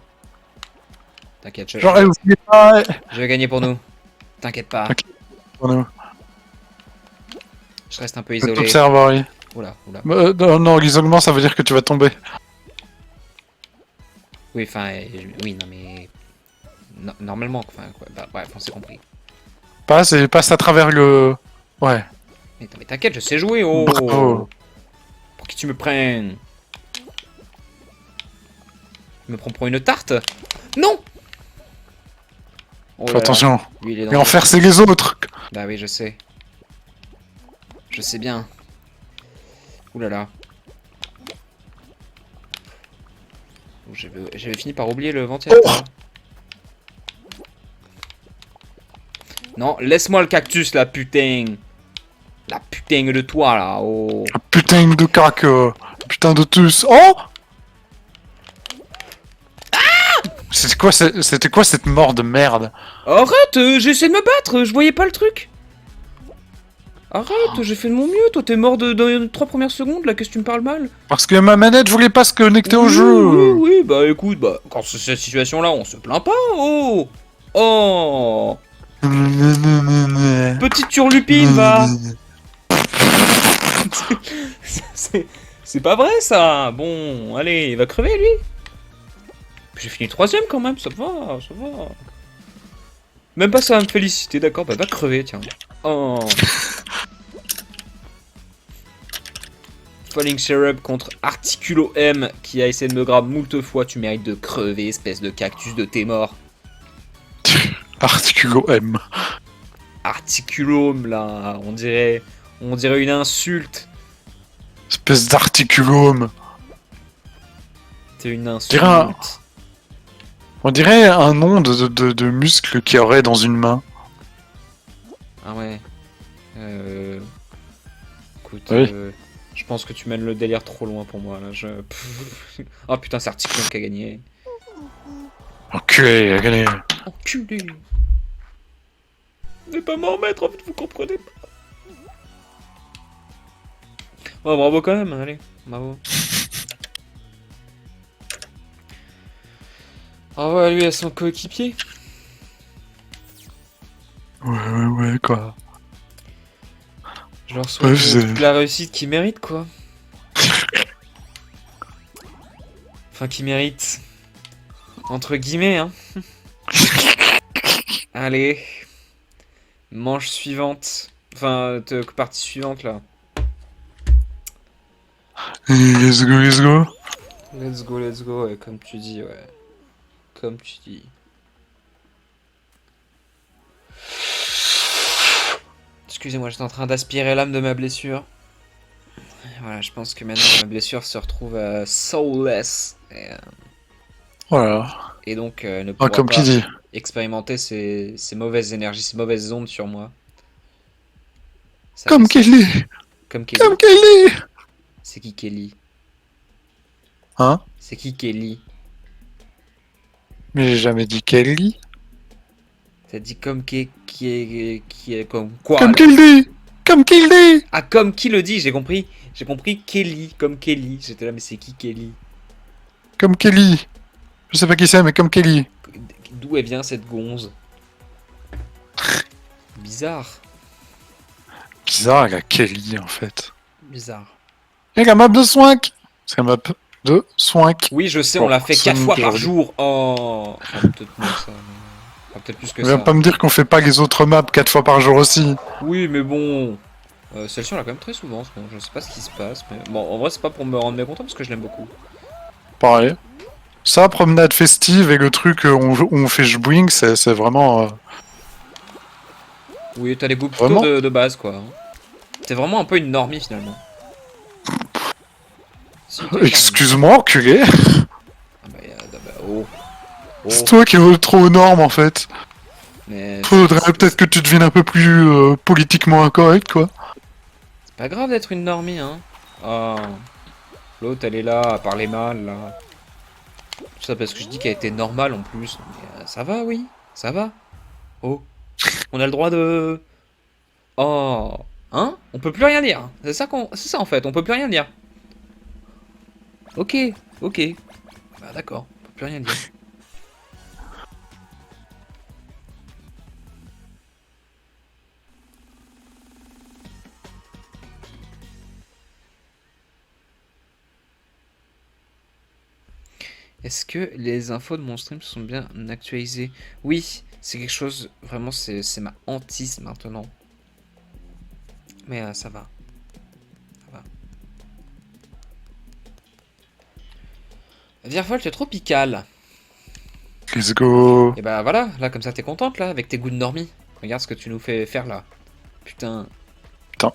[SPEAKER 1] T'inquiète,
[SPEAKER 2] Genre, elle voulait pas...
[SPEAKER 1] je vais gagner pour nous. T'inquiète pas.
[SPEAKER 2] Ok. Pour nous.
[SPEAKER 1] Je reste un peu
[SPEAKER 2] Je
[SPEAKER 1] isolé.
[SPEAKER 2] t'observe, Henri.
[SPEAKER 1] Oula, oula.
[SPEAKER 2] Non, l'isolement, ça veut dire que tu vas tomber.
[SPEAKER 1] Oui, enfin, oui, non, mais... Normalement, enfin, quoi. Bah, bref, on s'est compris.
[SPEAKER 2] Passe à travers le... Ouais,
[SPEAKER 1] Mais t'inquiète, je sais jouer, oh.
[SPEAKER 2] bravo.
[SPEAKER 1] Pour qui tu me prennes? Tu me prends pour une tarte? Non. Oh
[SPEAKER 2] Fais
[SPEAKER 1] là là,
[SPEAKER 2] attention.
[SPEAKER 1] lui il est
[SPEAKER 2] Et en
[SPEAKER 1] dangereux.
[SPEAKER 2] faire, c'est les autres.
[SPEAKER 1] Bah oui, je sais. Je sais bien. Ouh là là. Oh, j'avais fini par oublier le ventilateur. Non, laisse-moi le cactus, la putain. La putain de toi, là. Oh.
[SPEAKER 2] Ah, putain de cac. Putain de tous. Oh! C'était quoi cette mort de merde?
[SPEAKER 1] Arrête, j'essaie de me battre, je voyais pas le truc. Arrête, j'ai fait de mon mieux. Toi, t'es mort dans les 3 premières secondes, là. Qu'est-ce que tu me parles mal?
[SPEAKER 2] Parce que ma manette voulait pas se connecter au
[SPEAKER 1] Oui,
[SPEAKER 2] jeu.
[SPEAKER 1] oui, bah écoute, bah, quand c'est cette situation-là, on se plaint pas, oh. Oh. Petite turlupine, va. C'est c'est pas vrai, ça. Bon, allez, il va crever, lui. J'ai fini 3ème quand même, ça va, ça va. Même pas ça va me féliciter, d'accord? Bah va crever, tiens. Oh. Falling Syrup contre Articulo M qui a essayé de me grab moult fois. Tu mérites de crever, espèce de cactus de tes morts.
[SPEAKER 2] Articulo M.
[SPEAKER 1] Articulome, là, on dirait une insulte.
[SPEAKER 2] Espèce d'articulome.
[SPEAKER 1] C'est une
[SPEAKER 2] Dirais un-
[SPEAKER 1] insulte.
[SPEAKER 2] On dirait un nom de muscle qu'il y aurait dans une main.
[SPEAKER 1] Ah ouais. Écoute,
[SPEAKER 2] Oui.
[SPEAKER 1] je pense que tu mènes le délire trop loin pour moi, là. Oh putain, c'est Articulome qui a gagné.
[SPEAKER 2] Enculé, regardez.
[SPEAKER 1] Enculé. Ne pas m'en remettre, en fait, vous comprenez pas. Oh, bravo quand même, allez, bravo. Bravo à lui et à son coéquipier.
[SPEAKER 2] Ouais, quoi.
[SPEAKER 1] Je leur souhaite
[SPEAKER 2] Ouais, c'est-
[SPEAKER 1] toute la réussite qu'ils méritent, quoi. Enfin, qu'ils méritent. Entre guillemets, hein. Allez. Manche suivante. Enfin, partie suivante, là.
[SPEAKER 2] Let's go, let's go.
[SPEAKER 1] Let's go, ouais, comme tu dis, ouais. Comme tu dis. Excusez-moi, j'étais en train d'aspirer l'âme de ma blessure. Voilà, je pense que maintenant ma blessure se retrouve soulless.
[SPEAKER 2] Voilà.
[SPEAKER 1] Et donc ne
[SPEAKER 2] Ah,
[SPEAKER 1] pourra
[SPEAKER 2] comme qui
[SPEAKER 1] pas
[SPEAKER 2] dit.
[SPEAKER 1] expérimenter ces mauvaises énergies, ces mauvaises ondes sur moi. Ça
[SPEAKER 2] Comme
[SPEAKER 1] fait ça.
[SPEAKER 2] Kelly.
[SPEAKER 1] Comme Kelly.
[SPEAKER 2] Comme Kelly.
[SPEAKER 1] C'est qui Kelly?
[SPEAKER 2] Hein?
[SPEAKER 1] C'est qui Kelly?
[SPEAKER 2] Mais j'ai jamais dit Kelly.
[SPEAKER 1] T'as dit comme qui est comme quoi
[SPEAKER 2] Comme
[SPEAKER 1] alors?
[SPEAKER 2] Kelly. Comme Kelly.
[SPEAKER 1] Ah, comme qui le dit, j'ai compris. J'ai compris Kelly, comme Kelly. J'étais là, mais c'est qui Kelly?
[SPEAKER 2] Comme Kelly. Je sais pas qui c'est, mais comme Kelly.
[SPEAKER 1] D'où elle vient cette gonze? Bizarre.
[SPEAKER 2] Bizarre, la Kelly, en fait.
[SPEAKER 1] Bizarre.
[SPEAKER 2] Et la map de Swank. C'est la map de Swank.
[SPEAKER 1] Oui, je sais,
[SPEAKER 2] Bon,
[SPEAKER 1] on l'a fait 4
[SPEAKER 2] seulement
[SPEAKER 1] fois par
[SPEAKER 2] aujourd'hui.
[SPEAKER 1] jour. Oh. Enfin, peut-être moins ça. Enfin, peut-être plus que
[SPEAKER 2] Viens
[SPEAKER 1] ça.
[SPEAKER 2] pas me dire qu'on fait pas les autres maps 4 fois par jour aussi.
[SPEAKER 1] Oui, mais bon. Celle-ci, on l'a quand même très souvent. Je sais pas ce qui se passe. Mais bon, en vrai, c'est pas pour me rendre mécontent parce que je l'aime beaucoup.
[SPEAKER 2] Pareil. Ça, promenade festive et le truc où on fait jbwing, c'est vraiment...
[SPEAKER 1] Oui, t'as des goûts plutôt
[SPEAKER 2] Vraiment
[SPEAKER 1] de base, quoi. T'es vraiment un peu une normie finalement. Si, t'es une normie.
[SPEAKER 2] Excuse-moi, enculé.
[SPEAKER 1] Ah bah, oh. Oh.
[SPEAKER 2] C'est toi qui es trop aux normes, en fait.
[SPEAKER 1] Mais
[SPEAKER 2] Faudrait peut-être que tu deviennes un peu plus politiquement incorrect, quoi.
[SPEAKER 1] c'est pas grave d'être une normie, hein. Oh. L'autre, elle est là à parler mal, là. Tout ça parce que je dis qu'elle était normale en plus. Mais, ça va, oui. Ça va. Oh. On a le droit de... Oh. Hein? On peut plus rien dire. C'est ça en fait, on peut plus rien dire. Ok, ok. Bah d'accord, on peut plus rien dire. Est-ce que les infos de mon stream sont bien actualisées? Oui, c'est quelque chose, vraiment, c'est ma hantise maintenant. Mais ça va. Ça va. Virefol, tu es tropical.
[SPEAKER 2] Let's go.
[SPEAKER 1] Et bah voilà, là, comme ça, t'es contente, là, avec tes goûts de normie. Regarde ce que tu nous fais faire, là. Putain.
[SPEAKER 2] Putain.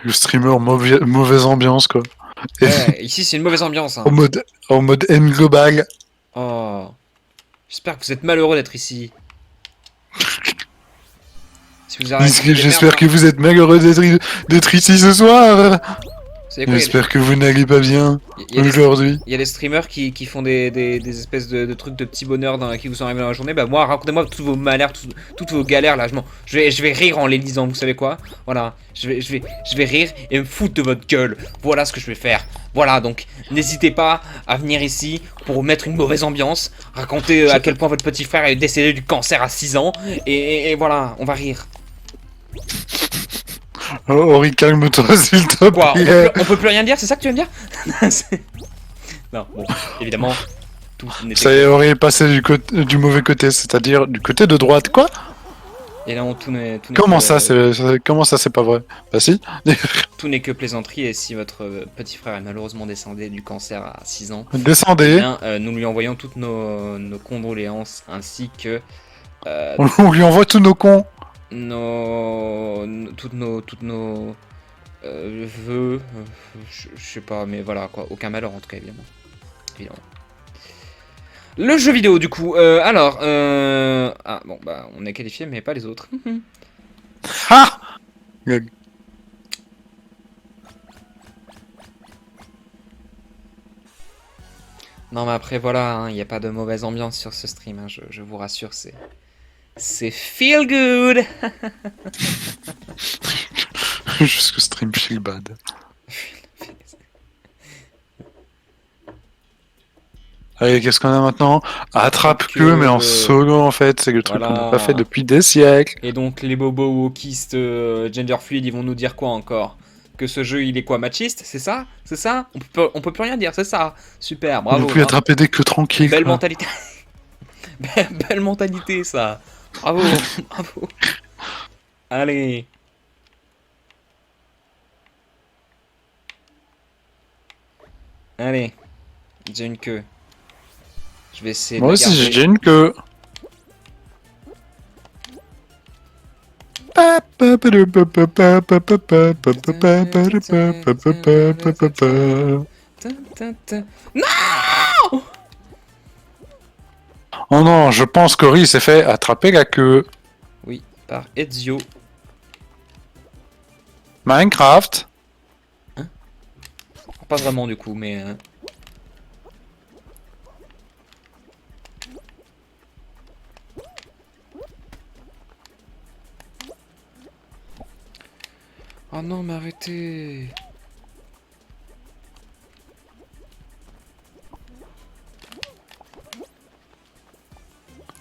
[SPEAKER 2] Le streamer, mauvaise ambiance, quoi.
[SPEAKER 1] Ouais, ici, c'est une mauvaise ambiance, hein.
[SPEAKER 2] En mode haine globale.
[SPEAKER 1] Oh. J'espère que vous êtes malheureux d'être ici. Si vous arrêtez
[SPEAKER 2] J'espère que vous êtes malheureux d'être ici ce soir.
[SPEAKER 1] Vous savez quoi,
[SPEAKER 2] J'espère que vous n'allez pas bien aujourd'hui.
[SPEAKER 1] il y a des streamers qui font des espèces de trucs de petits bonheurs qui vous sont arrivés dans la journée. Bah moi, racontez-moi toutes vos malheurs, toutes vos galères là. Je vais rire en les lisant, vous savez quoi? Voilà, je vais rire et me foutre de votre gueule. Voilà ce que je vais faire. Voilà, donc n'hésitez pas à venir ici pour mettre une mauvaise ambiance, raconter à quel point votre petit frère est décédé du cancer à 6 ans. Et voilà, on va rire.
[SPEAKER 2] Oh, Ori, calme-toi s'il te
[SPEAKER 1] Quoi,
[SPEAKER 2] plaît.
[SPEAKER 1] on peut plus rien dire, c'est ça que tu viens de dire? Non, bon, évidemment, tout n'était
[SPEAKER 2] Ça y est, Ori est passé du mauvais côté, c'est-à-dire du côté de droite, quoi?
[SPEAKER 1] Et non, tout n'est
[SPEAKER 2] Comment
[SPEAKER 1] que,
[SPEAKER 2] ça, c'est pas vrai? Bah si.
[SPEAKER 1] tout n'est que plaisanterie. Et si votre petit frère est malheureusement décédé du cancer à 6 ans, eh
[SPEAKER 2] Descendez.
[SPEAKER 1] bien, nous lui envoyons toutes nos condoléances ainsi que
[SPEAKER 2] On lui envoie tous nos cons.
[SPEAKER 1] toutes nos vœux. Je sais pas, mais voilà quoi. Aucun malheur en tout cas, évidemment. Évidemment. Le jeu vidéo du coup. Alors, ah bon bah on est qualifié mais pas les autres.
[SPEAKER 2] Ah!
[SPEAKER 1] Non mais après voilà, il n'y a pas de mauvaise ambiance sur ce stream, hein, je vous rassure, c'est feel good.
[SPEAKER 2] Jusque stream feel bad. Allez, qu'est-ce qu'on a maintenant? Attrape-queue, mais en solo en fait, c'est le truc qu'on n'a pas fait depuis des siècles.
[SPEAKER 1] Et donc les bobos wokistes gender fluid, ils vont nous dire quoi encore? Que ce jeu il est quoi, machiste? C'est ça? C'est ça? On peut plus rien dire, c'est ça? Super, bravo.
[SPEAKER 2] On peut attraper des queues tranquilles.
[SPEAKER 1] Belle
[SPEAKER 2] quoi.
[SPEAKER 1] mentalité. Belle mentalité ça. Bravo, bravo. Allez. Allez. J'ai une queue. Je vais essayer de
[SPEAKER 2] Moi
[SPEAKER 1] la
[SPEAKER 2] aussi
[SPEAKER 1] garder.
[SPEAKER 2] j'ai une queue.
[SPEAKER 1] Non!
[SPEAKER 2] Oh non, je pense qu'Ori s'est fait attraper la queue.
[SPEAKER 1] Oui, par Ezio.
[SPEAKER 2] Minecraft.
[SPEAKER 1] Pas vraiment du coup, mais... Oh non, mais arrêtez.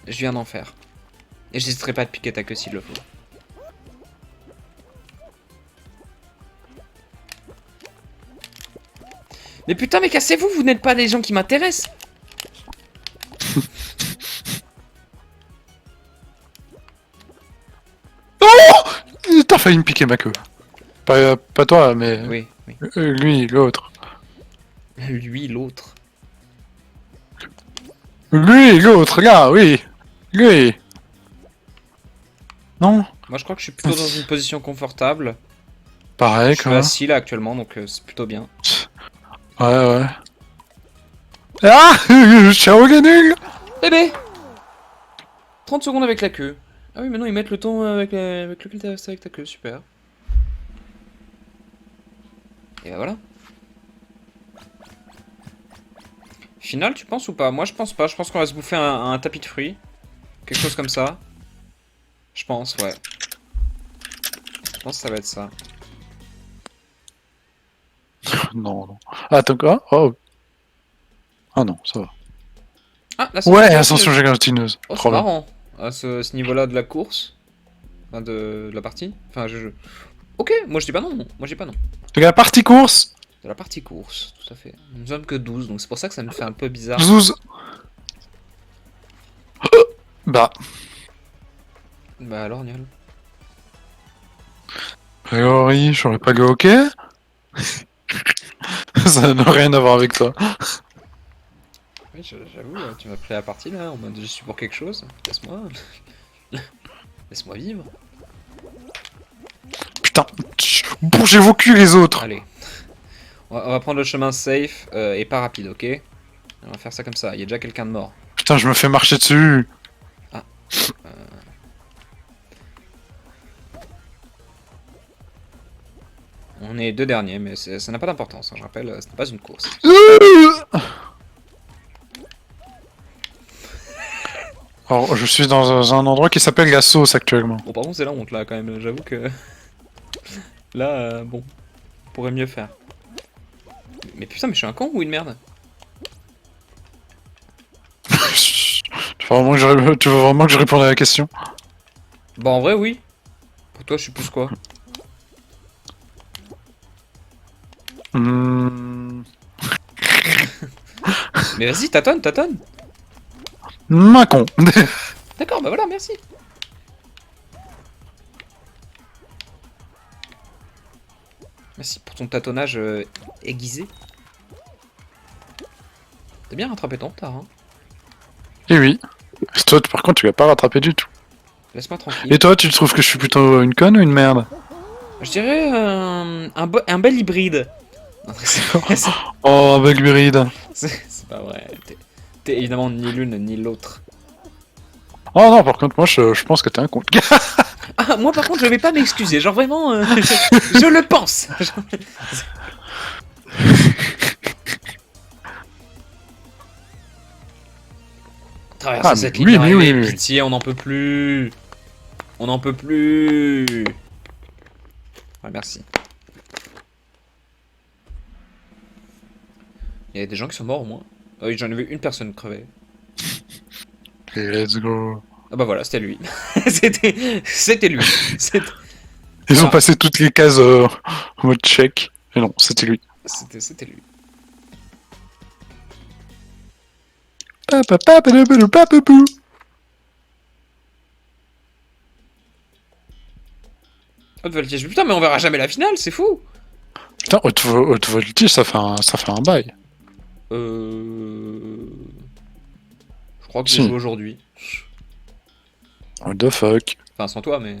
[SPEAKER 1] Je viens d'en faire. Et j'hésiterai pas à te piquer ta queue s'il le faut. Mais putain, mais cassez-vous, vous n'êtes pas des gens qui m'intéressent.
[SPEAKER 2] T'as failli me piquer ma queue. Pas toi, mais
[SPEAKER 1] Oui, oui.
[SPEAKER 2] lui, l'autre.
[SPEAKER 1] Lui, l'autre.
[SPEAKER 2] Lui, l'autre, là, oui. Lui. Non?
[SPEAKER 1] Moi, je crois que je suis plutôt dans une position confortable.
[SPEAKER 2] Pareil,
[SPEAKER 1] Je suis
[SPEAKER 2] quoi.
[SPEAKER 1] assis là actuellement, donc c'est plutôt bien.
[SPEAKER 2] Ouais. Ah! Ciao, les nuls!
[SPEAKER 1] Bébé 30 secondes avec la queue. Ah oui, maintenant ils mettent le temps avec lequel t'es resté avec ta queue, super. Et bah voilà. Final, tu penses ou pas? Moi je pense pas, je pense qu'on va se bouffer un tapis de fruits. Quelque chose comme ça. Je pense, ouais. Je pense que ça va être ça.
[SPEAKER 2] Non. Attends, quoi? Oh. Ah non, ça va.
[SPEAKER 1] Ah, là
[SPEAKER 2] Ouais, ascension gélatineuse.
[SPEAKER 1] Oh, c'est
[SPEAKER 2] Trop bien.
[SPEAKER 1] marrant. À ce niveau-là de la course. Enfin, de la partie. Enfin, Ok, moi je dis pas non. Moi je dis pas non.
[SPEAKER 2] Donc la partie course,
[SPEAKER 1] de la partie course, tout à fait. Nous ne sommes que 12, donc c'est pour ça que ça me fait un peu bizarre.
[SPEAKER 2] Zouz. Bah,
[SPEAKER 1] Bah alors, Niel.
[SPEAKER 2] priori, j'aurais pas go ok. Ça n'a rien à voir avec toi.
[SPEAKER 1] Oui, j'avoue, tu m'as pris la partie là, en mode je suis pour quelque chose. Laisse-moi. Laisse-moi vivre.
[SPEAKER 2] Putain, bougez vos culs les autres.
[SPEAKER 1] Allez. On va prendre le chemin safe et pas rapide, ok? On va faire ça comme ça, il y a déjà quelqu'un de mort.
[SPEAKER 2] Putain, je me fais marcher dessus.
[SPEAKER 1] On est deux derniers, mais ça n'a pas d'importance, hein, je rappelle, ce n'est pas une course.
[SPEAKER 2] Alors, je suis dans un endroit qui s'appelle la sauce actuellement.
[SPEAKER 1] Bon, par contre, c'est la honte là quand même, j'avoue que. Là, bon, on pourrait mieux faire. Mais putain, mais je suis un con ou une merde?
[SPEAKER 2] Tu veux vraiment que je réponde à la question?
[SPEAKER 1] Bah, en vrai, oui. Pour toi, je suis plus quoi?
[SPEAKER 2] Hmm...
[SPEAKER 1] Mais vas-y, tâtonne, tâtonne.
[SPEAKER 2] Macon.
[SPEAKER 1] D'accord, bah voilà, merci. Merci pour ton tâtonnage aiguisé. T'as bien rattrapé ton retard, hein.
[SPEAKER 2] Et oui. Et toi, par contre, tu l'as pas rattrapé du tout.
[SPEAKER 1] Laisse-moi tranquille.
[SPEAKER 2] Et toi, tu trouves que je suis plutôt une conne ou une merde?
[SPEAKER 1] Je dirais un bel hybride. Non,
[SPEAKER 2] Oh, Bugberide.
[SPEAKER 1] c'est pas vrai. T'es évidemment ni l'une ni l'autre.
[SPEAKER 2] Oh non, par contre, moi, je pense que t'es un con.
[SPEAKER 1] Ah, moi par contre, je vais pas m'excuser. Genre vraiment, je le pense. Traverser
[SPEAKER 2] Ah,
[SPEAKER 1] cette
[SPEAKER 2] mais
[SPEAKER 1] ligne
[SPEAKER 2] oui, mais
[SPEAKER 1] d'arrivée,
[SPEAKER 2] oui, oui.
[SPEAKER 1] pitié, on n'en peut plus. On n'en peut plus. Ouais, merci. Il y a des gens qui sont morts au moins. Ah oui, j'en ai vu une personne crever.
[SPEAKER 2] Let's go.
[SPEAKER 1] Ah bah voilà, c'était lui. C'était lui.
[SPEAKER 2] Ils
[SPEAKER 1] Voilà.
[SPEAKER 2] ont passé toutes les cases en mode check. Et non, c'était lui.
[SPEAKER 1] C'était lui.
[SPEAKER 2] Papapapapapapapou.
[SPEAKER 1] Haute voltige. Putain, mais on verra jamais la finale, c'est fou.
[SPEAKER 2] Putain, haute voltige, ça fait un bail.
[SPEAKER 1] Je crois que j'ai
[SPEAKER 2] Si.
[SPEAKER 1] joué aujourd'hui.
[SPEAKER 2] What the fuck.
[SPEAKER 1] Enfin, sans toi, mais.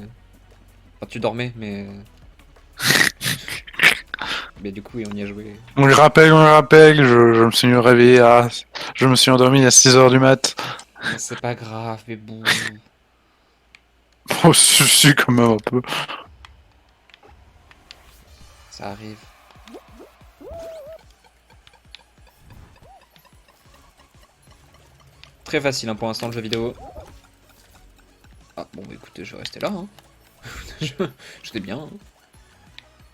[SPEAKER 1] Enfin, tu dormais, mais. Mais du coup, oui, on y a joué.
[SPEAKER 2] On le rappelle, je me suis réveillé à... Je me suis endormi à 6h du mat.
[SPEAKER 1] Mais c'est pas grave, mais bon.
[SPEAKER 2] Oh, si, quand même un peu.
[SPEAKER 1] Ça arrive. Très facile hein, pour l'instant le jeu vidéo. Ah bon bah écoutez, je vais rester là. Hein. J'étais bien. Hein.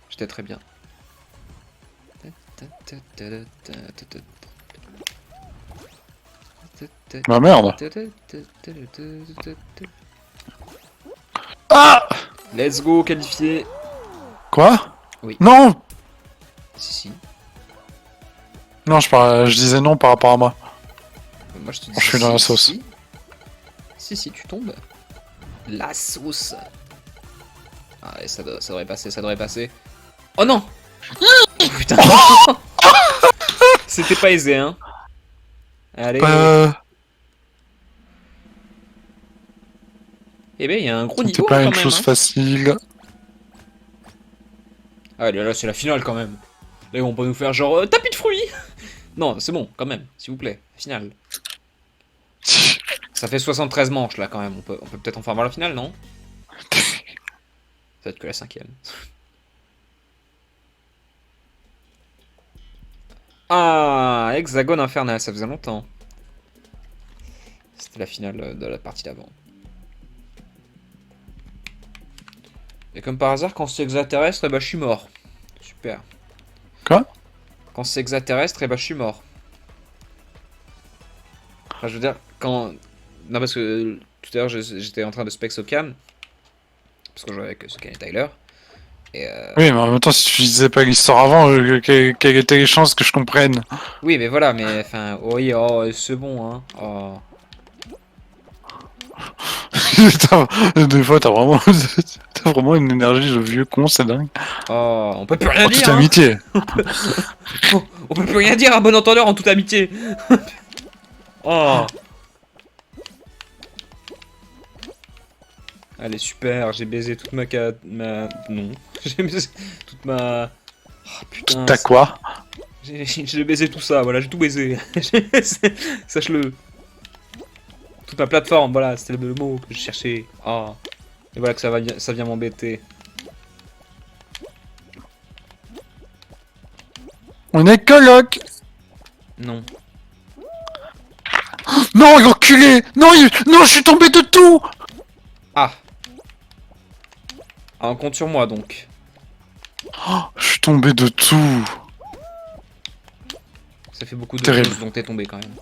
[SPEAKER 1] J'étais très bien.
[SPEAKER 2] Ma merde. Ah!
[SPEAKER 1] Let's go, qualifié.
[SPEAKER 2] Quoi?
[SPEAKER 1] Oui.
[SPEAKER 2] Non!
[SPEAKER 1] Si, si.
[SPEAKER 2] Non, je disais non par rapport à moi.
[SPEAKER 1] Moi je te dis
[SPEAKER 2] Je suis dans la sauce.
[SPEAKER 1] Si. Si, tu tombes. La sauce. Ah, et ça devrait passer, ça devrait passer. Oh non! Oh, putain! C'était pas aisé, hein. Allez. Eh ben, il y a un gros niveau
[SPEAKER 2] C'était pas
[SPEAKER 1] hein,
[SPEAKER 2] une
[SPEAKER 1] quand même.
[SPEAKER 2] chose
[SPEAKER 1] Hein.
[SPEAKER 2] facile.
[SPEAKER 1] Ah, là, c'est la finale quand même. Là, on peut nous faire genre tapis de fruits. Non, c'est bon, quand même, s'il vous plaît. Finale. Ça fait 73 manches là quand même. On peut peut-être enfin voir la finale, non? Ça va être que la 5ème. Ah, Hexagone Infernal, ça faisait longtemps. C'était la finale de la partie d'avant. Et comme par hasard, quand c'est extraterrestre, eh bah je suis mort. Super.
[SPEAKER 2] Quoi?
[SPEAKER 1] Quand c'est extraterrestre, eh bah je suis mort. Enfin, je veux dire, quand... Non, parce que tout à l'heure, j'étais en train de spec Sokan. Parce que je jouais avec Sokan et Tyler. Et
[SPEAKER 2] Oui, mais en même temps, si tu disais pas l'histoire avant, quelles étaient les chances que je comprenne?
[SPEAKER 1] oui, mais voilà, mais enfin, oui, oh, c'est bon, hein. Oh.
[SPEAKER 2] Putain, des fois, t'as vraiment une énergie de vieux con, c'est dingue.
[SPEAKER 1] Oh, on peut plus rien
[SPEAKER 2] En toute
[SPEAKER 1] dire, hein.
[SPEAKER 2] amitié.
[SPEAKER 1] On peut plus rien dire à bon entendeur en toute amitié. Oh. Allez, super, j'ai baisé toute ma... Non. J'ai baisé toute ma... Oh, putain,
[SPEAKER 2] T'as quoi?
[SPEAKER 1] j'ai baisé tout ça, voilà, j'ai tout baisé. Sache-le. Toute ma plateforme, voilà, c'était le mot que je cherchais. Oh. Et voilà que ça vient m'embêter.
[SPEAKER 2] On est coloc.
[SPEAKER 1] Non.
[SPEAKER 2] Non, l'enculé. Non, non, je suis tombé de tout.
[SPEAKER 1] Ah. Ah, on compte sur moi, donc.
[SPEAKER 2] Je suis tombé de tout.
[SPEAKER 1] Ça fait beaucoup de
[SPEAKER 2] Terrible.
[SPEAKER 1] choses dont t'es tombé, quand même.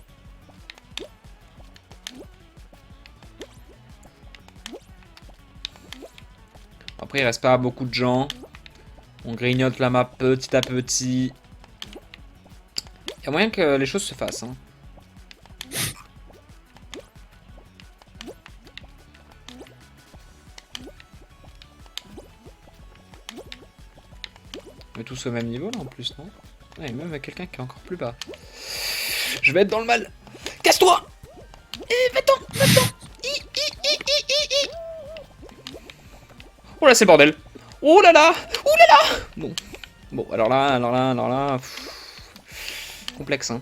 [SPEAKER 1] Après, il reste pas beaucoup de gens. On grignote la map petit à petit. Il y a moyen que les choses se fassent, hein. On est tous au même niveau, là, en plus, non? Ouais, même avec quelqu'un qui est encore plus bas. Je vais être dans le mal. Casse-toi! Va-t'en! Oh là, c'est le bordel. Oh là là! Oh là là! Bon. Bon, alors là... Complexe, hein.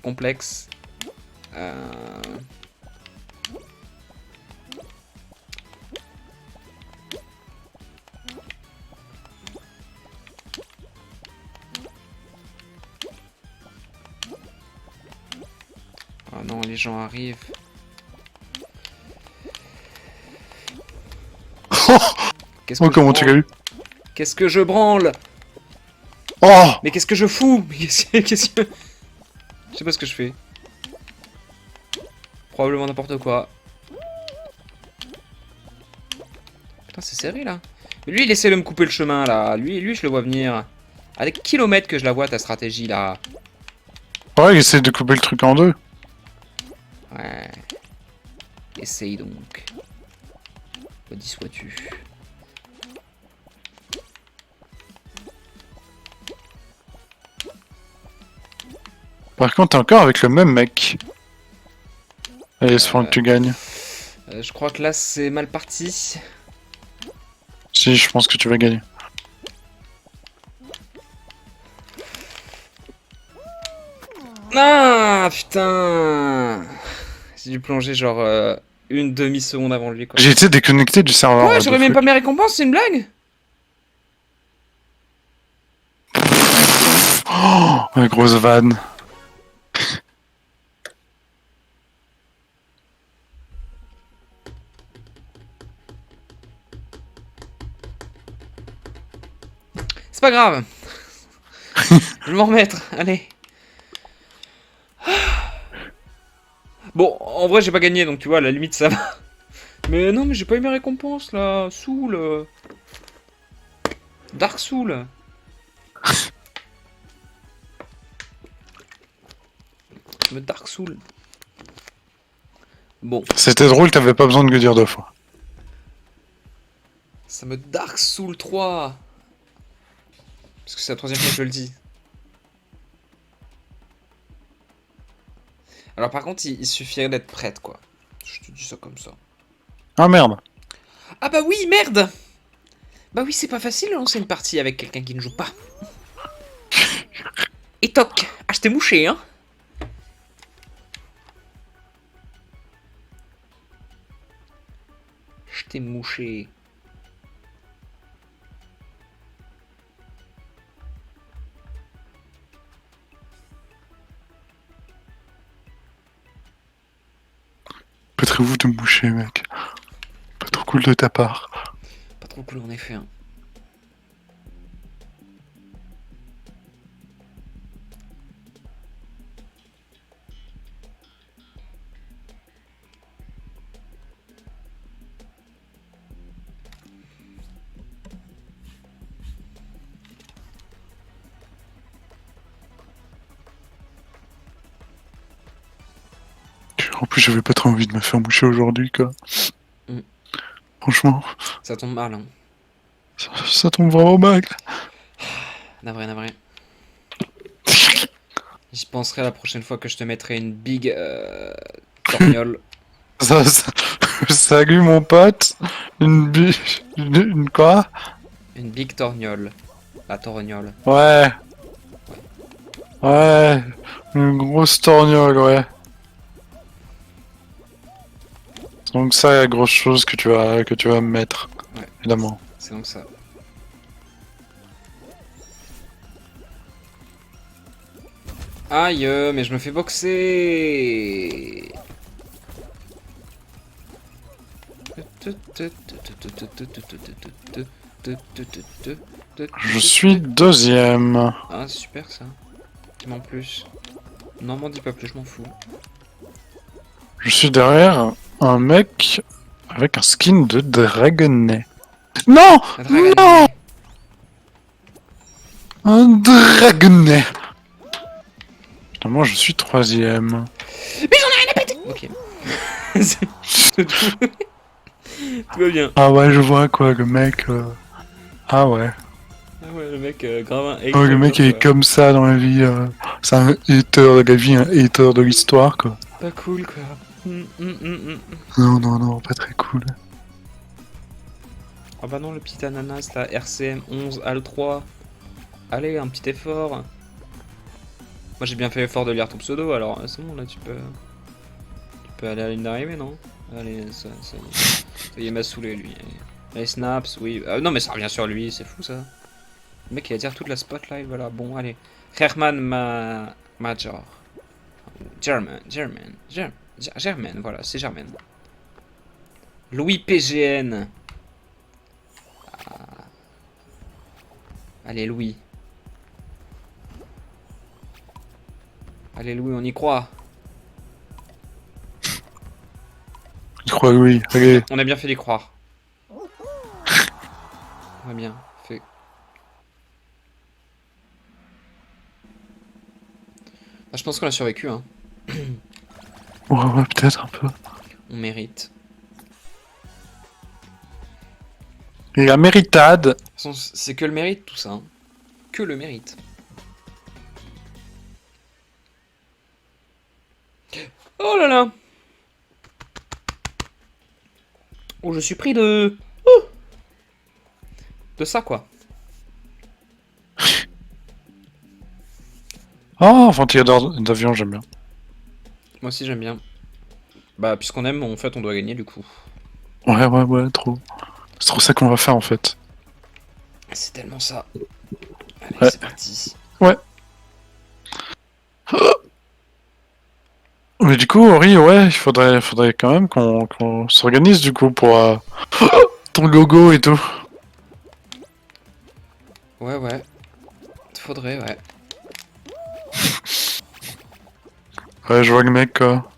[SPEAKER 1] Complexe. Euh... Oh non, les gens arrivent. Qu'est-ce
[SPEAKER 2] Oh,
[SPEAKER 1] que je
[SPEAKER 2] comment tu l'as
[SPEAKER 1] branle?
[SPEAKER 2] eu?
[SPEAKER 1] Qu'est-ce que je branle?
[SPEAKER 2] Oh.
[SPEAKER 1] Mais qu'est-ce que je fous? Mais qu'est-ce que... Je sais pas ce que je fais. Probablement n'importe quoi. Putain, c'est serré, là. Mais lui, il essaie de me couper le chemin, là. Lui, je le vois venir. À des kilomètres que je la vois, ta stratégie, là.
[SPEAKER 2] Ouais, il essaie de couper le truc en deux.
[SPEAKER 1] Ouais. Essaye donc. Maudit sois-tu.
[SPEAKER 2] Par contre, t'es encore avec le même mec. Allez, espérons que tu gagnes.
[SPEAKER 1] Je crois que là, c'est mal parti.
[SPEAKER 2] Si, je pense que tu vas gagner.
[SPEAKER 1] Ah, putain. J'ai dû plonger, genre, une demi-seconde avant lui, quoi.
[SPEAKER 2] J'ai été déconnecté du serveur.
[SPEAKER 1] Quoi?
[SPEAKER 2] what
[SPEAKER 1] J'aurais
[SPEAKER 2] the
[SPEAKER 1] même
[SPEAKER 2] fuck.
[SPEAKER 1] pas mes récompenses, c'est une blague?
[SPEAKER 2] Oh, la grosse vanne.
[SPEAKER 1] C'est pas grave. Je vais m'en remettre, allez. Bon, en vrai, j'ai pas gagné, donc tu vois, à la limite, ça va. Mais non, mais j'ai pas eu mes récompenses, là. Soul. Dark Soul. Je me Dark Soul. Bon,
[SPEAKER 2] C'était drôle, t'avais pas besoin de le dire deux fois.
[SPEAKER 1] ça me Dark Soul 3. Parce que c'est la troisième fois que je le dis. Alors par contre, il suffirait d'être prête, quoi. Je te dis ça comme ça.
[SPEAKER 2] Ah merde.
[SPEAKER 1] Ah bah oui, merde. Bah oui, c'est pas facile de lancer une partie avec quelqu'un qui ne joue pas. Et toc. Ah, je t'ai mouché, hein. Je t'ai mouché.
[SPEAKER 2] Pas très ouf de me boucher, mec. Pas trop cool de ta part.
[SPEAKER 1] Pas trop cool en effet, hein.
[SPEAKER 2] En plus, j'avais pas trop envie de me faire moucher aujourd'hui, quoi.
[SPEAKER 1] Mm.
[SPEAKER 2] Franchement,
[SPEAKER 1] Ça tombe mal, hein.
[SPEAKER 2] ça tombe vraiment mal.
[SPEAKER 1] Navré, navré. J'y penserai la prochaine fois que je te mettrai une big torgnole.
[SPEAKER 2] Ça... Salut mon pote. Une quoi?
[SPEAKER 1] Une big torgnole. La torgnole.
[SPEAKER 2] Ouais. Ouais. Une grosse torgnole, ouais. Donc ça, la grosse chose que tu vas me mettre.
[SPEAKER 1] Ouais.
[SPEAKER 2] Évidemment.
[SPEAKER 1] C'est donc ça. Aïe, mais je me fais boxer.
[SPEAKER 2] Je suis deuxième.
[SPEAKER 1] Ah, c'est super ça. Dis-moi en plus. Non, m'en dis pas plus, je m'en fous.
[SPEAKER 2] Je suis derrière un mec avec un skin de dragonnet. Non!
[SPEAKER 1] La dragonne.
[SPEAKER 2] Non! Un dragonnet! Finalement, je suis troisième.
[SPEAKER 1] Mais j'en ai rien à péter. Ok. C'est tout. Tout va bien.
[SPEAKER 2] Ah ouais, je vois quoi, le mec... Ah ouais.
[SPEAKER 1] Ah ouais, le mec grave un
[SPEAKER 2] Oh, le mec il est comme ça dans la vie. C'est un hater de la vie, un hater de l'histoire, quoi.
[SPEAKER 1] Pas cool quoi.
[SPEAKER 2] Non, non, non, pas très cool.
[SPEAKER 1] Ah bah non, le petit ananas là, RCM 11 Al 3. Allez, un petit effort. Moi j'ai bien fait l'effort de lire ton pseudo, alors c'est bon là, tu peux aller à la ligne d'arrivée, non? Allez, ça y est, il m'a saoulé lui. Allez, snaps, oui. Non mais ça revient sur lui, c'est fou ça. Le mec il a dire toute la spotlight, voilà. Bon, allez. Herman Major. German, voilà, c'est Germain. Louis PGN. Ah. Allez, Louis. Allez, Louis, on y croit.
[SPEAKER 2] Je crois que oui, allez.
[SPEAKER 1] On a bien fait d'y croire. On a bien fait. Ah, je pense qu'on a survécu, hein.
[SPEAKER 2] Ouais, peut-être un peu.
[SPEAKER 1] On mérite.
[SPEAKER 2] Et la méritade.
[SPEAKER 1] De toute façon, c'est que le mérite, tout ça. Hein. Que le mérite. Oh là là. Oh, je suis pris de... Oh, de ça, quoi.
[SPEAKER 2] Oh, ventilateur d'avion, j'aime bien.
[SPEAKER 1] Moi aussi, j'aime bien. Bah, puisqu'on aime, en fait, on doit gagner, du coup.
[SPEAKER 2] Ouais, trop. C'est trop ça qu'on va faire, en fait.
[SPEAKER 1] C'est tellement ça. Allez,
[SPEAKER 2] Ouais.
[SPEAKER 1] c'est parti.
[SPEAKER 2] Ouais. Mais du coup, Ori, ouais, il faudrait quand même qu'on s'organise, du coup, pour ton logo et tout.
[SPEAKER 1] Ouais. Faudrait, ouais.
[SPEAKER 2] Ouais, je vois le mec, quoi.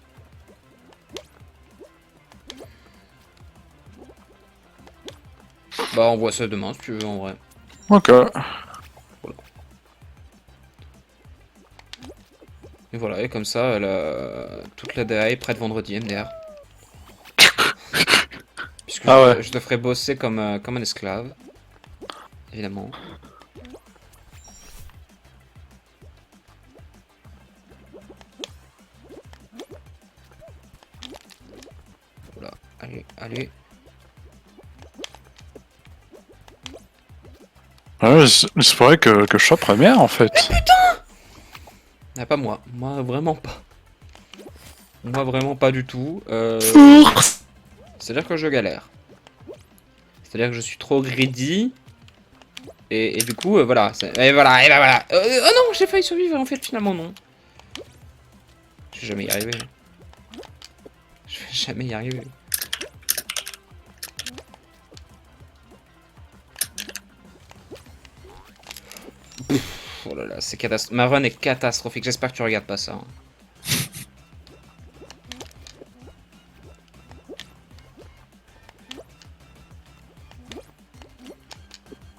[SPEAKER 1] Bah, on voit ça demain, si tu veux, en vrai.
[SPEAKER 2] Ok.
[SPEAKER 1] Et voilà, et comme ça, elle a toute la DA est prête vendredi, MDR. Puisque
[SPEAKER 2] Ah ouais.
[SPEAKER 1] je te ferai bosser comme un esclave. Évidemment. Voilà, allez.
[SPEAKER 2] Ouais, c'est vrai que je sois première, en fait.
[SPEAKER 1] Ah, pas moi. Moi, vraiment pas. Moi, vraiment pas du tout. C'est-à-dire que je galère. C'est-à-dire que je suis trop greedy. Et du coup, voilà. Et voilà, et bah voilà. Oh non, j'ai failli survivre, en fait, finalement, non. Je vais jamais y arriver. Je vais jamais y arriver. Oh là là, c'est catastrophique. Ma run est catastrophique. J'espère que tu regardes pas ça. Hein.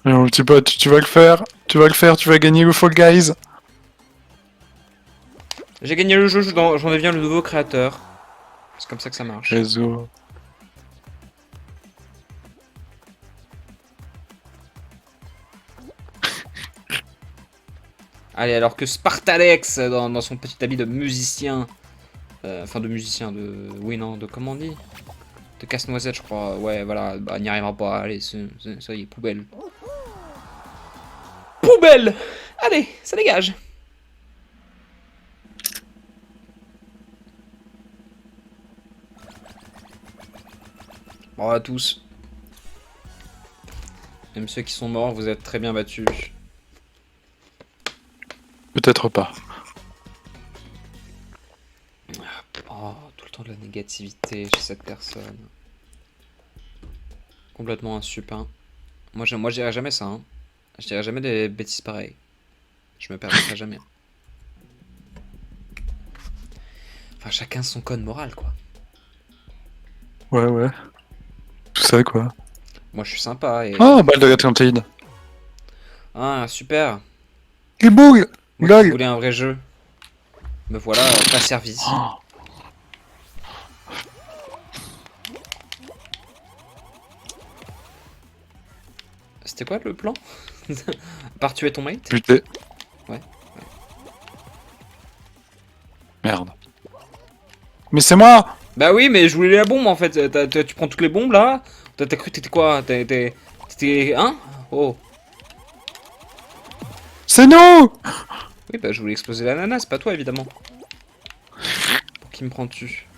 [SPEAKER 2] Mais mon petit pote, tu vas le faire. Tu vas gagner le Fall Guys.
[SPEAKER 1] J'ai gagné le jeu, j'en deviens le nouveau créateur. C'est comme ça que ça marche.
[SPEAKER 2] Let's go.
[SPEAKER 1] Allez, alors que Spartalex, dans son petit habit de musicien, enfin de musicien, de... Oui, non, de comment on dit? De casse-noisette, je crois. Ouais, voilà, bah, n'y arrivera pas. Allez, ça y est, poubelle. Poubelle! Allez, ça dégage. Bon, à tous. Même ceux qui sont morts, vous êtes très bien battus.
[SPEAKER 2] Peut-être pas.
[SPEAKER 1] Oh, tout le temps de la négativité chez cette personne. Complètement un supin. Moi, je dirais jamais ça. Hein. Je dirais jamais des bêtises pareilles. Je me permettrai jamais. Enfin, chacun son code moral, quoi.
[SPEAKER 2] Ouais, ouais. Tout ça, quoi.
[SPEAKER 1] Moi, je suis sympa et...
[SPEAKER 2] Ah, balle de Atlanteide.
[SPEAKER 1] Ah, super.
[SPEAKER 2] Il bouge.
[SPEAKER 1] Moi qui voulais un vrai jeu. Me voilà, pas servi.
[SPEAKER 2] Oh.
[SPEAKER 1] C'était quoi le plan? À part tuer ton mate?
[SPEAKER 2] Buté.
[SPEAKER 1] Ouais.
[SPEAKER 2] Merde. Mais c'est moi.
[SPEAKER 1] Bah oui, mais je voulais la bombe en fait. Tu prends toutes les bombes là. T'as cru que t'étais quoi? T'étais... Hein? Oh.
[SPEAKER 2] C'est nous.
[SPEAKER 1] Oui, bah je voulais exploser l'ananas, pas toi évidemment. Pour qui me prends-tu?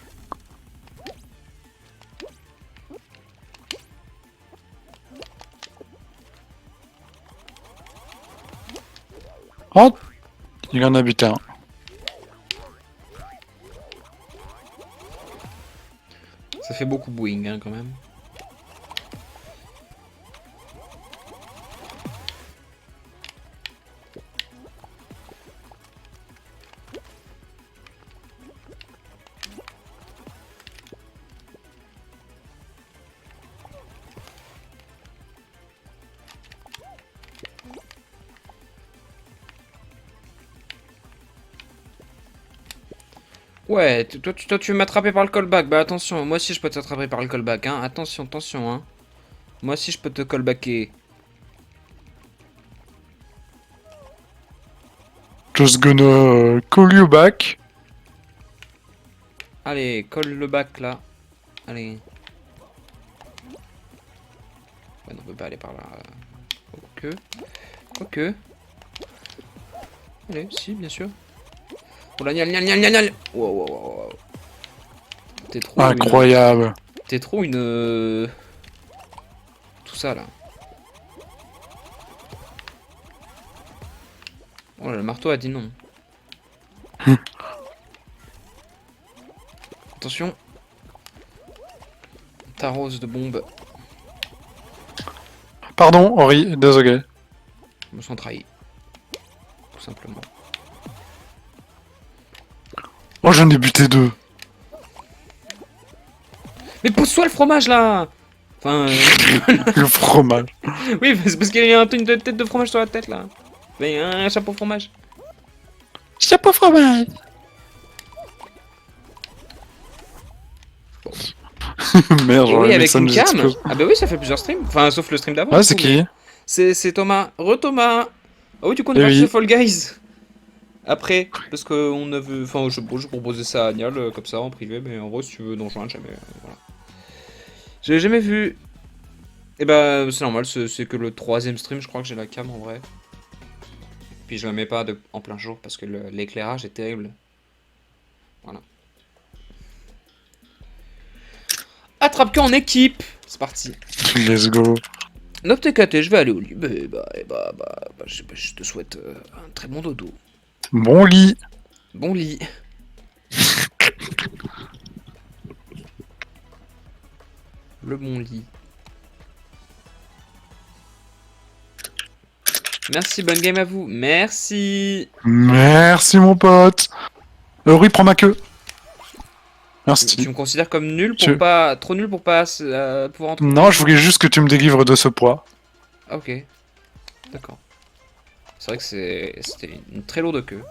[SPEAKER 2] Oh. Il en a buté un.
[SPEAKER 1] Ça fait beaucoup boing hein, quand même. Ouais, toi tu veux m'attraper par le callback. Bah attention, moi aussi je peux t'attraper par le callback. Hein. Attention, attention. Hein. Moi aussi je peux te callbacker.
[SPEAKER 2] Just gonna call you back.
[SPEAKER 1] Allez, colle le bac là. Allez. Ouais, non, on peut pas aller par là. Quoique. Quoique. Allez, si, bien sûr. Oh là, gnal. Wow, wow, wow, wow. T'es trop
[SPEAKER 2] Incroyable.
[SPEAKER 1] T'es trop une... Tout ça là. Oh là, le marteau a dit non. Attention. T'arroses de bombes.
[SPEAKER 2] Pardon, Henri, désolé.
[SPEAKER 1] Je me sens trahi. Tout simplement.
[SPEAKER 2] Oh, j'en ai buté deux.
[SPEAKER 1] Mais pose-toi le fromage là. Enfin...
[SPEAKER 2] Le fromage.
[SPEAKER 1] oui, c'est parce qu'il y a une tête de fromage sur la tête là. Mais un chapeau fromage.
[SPEAKER 2] Chapeau fromage. Merde,
[SPEAKER 1] Et
[SPEAKER 2] j'aurais
[SPEAKER 1] oui,
[SPEAKER 2] aimé
[SPEAKER 1] avec
[SPEAKER 2] ça
[SPEAKER 1] une
[SPEAKER 2] nous
[SPEAKER 1] cam.
[SPEAKER 2] explose.
[SPEAKER 1] Ah bah oui, ça fait plusieurs streams. Enfin, sauf le stream d'avant.
[SPEAKER 2] Ouais, c'est qui?
[SPEAKER 1] C'est Thomas. Re-Thomas. Ah oui, du coup, on est
[SPEAKER 2] Eh
[SPEAKER 1] parti
[SPEAKER 2] oui.
[SPEAKER 1] de Fall Guys. Après, parce qu'on a vu... Enfin, je proposais ça à Agnal, comme ça, en privé. Mais en gros, si tu veux nous rejoindre, jamais... voilà. Je l'ai jamais vu. Et bah, c'est normal, c'est que le troisième stream, je crois que j'ai la cam en vrai. Puis je la mets pas en plein jour, parce que l'éclairage est terrible. Voilà. Attrape que en équipe. C'est parti.
[SPEAKER 2] Let's go.
[SPEAKER 1] Noptécaté, je vais aller au lit. Je te souhaite un très bon dodo.
[SPEAKER 2] Bon lit.
[SPEAKER 1] Bon lit. Le bon lit. Merci, bonne game à vous. Merci.
[SPEAKER 2] Merci, mon pote. Henri, prends ma queue. Merci.
[SPEAKER 1] Tu me considères comme nul pour
[SPEAKER 2] Tu-
[SPEAKER 1] pas... Trop nul pour pas pouvoir entrer.
[SPEAKER 2] Non, je voulais juste que tu me délivres de ce poids.
[SPEAKER 1] Ah, ok. D'accord. C'est vrai que c'était une très lourde queue.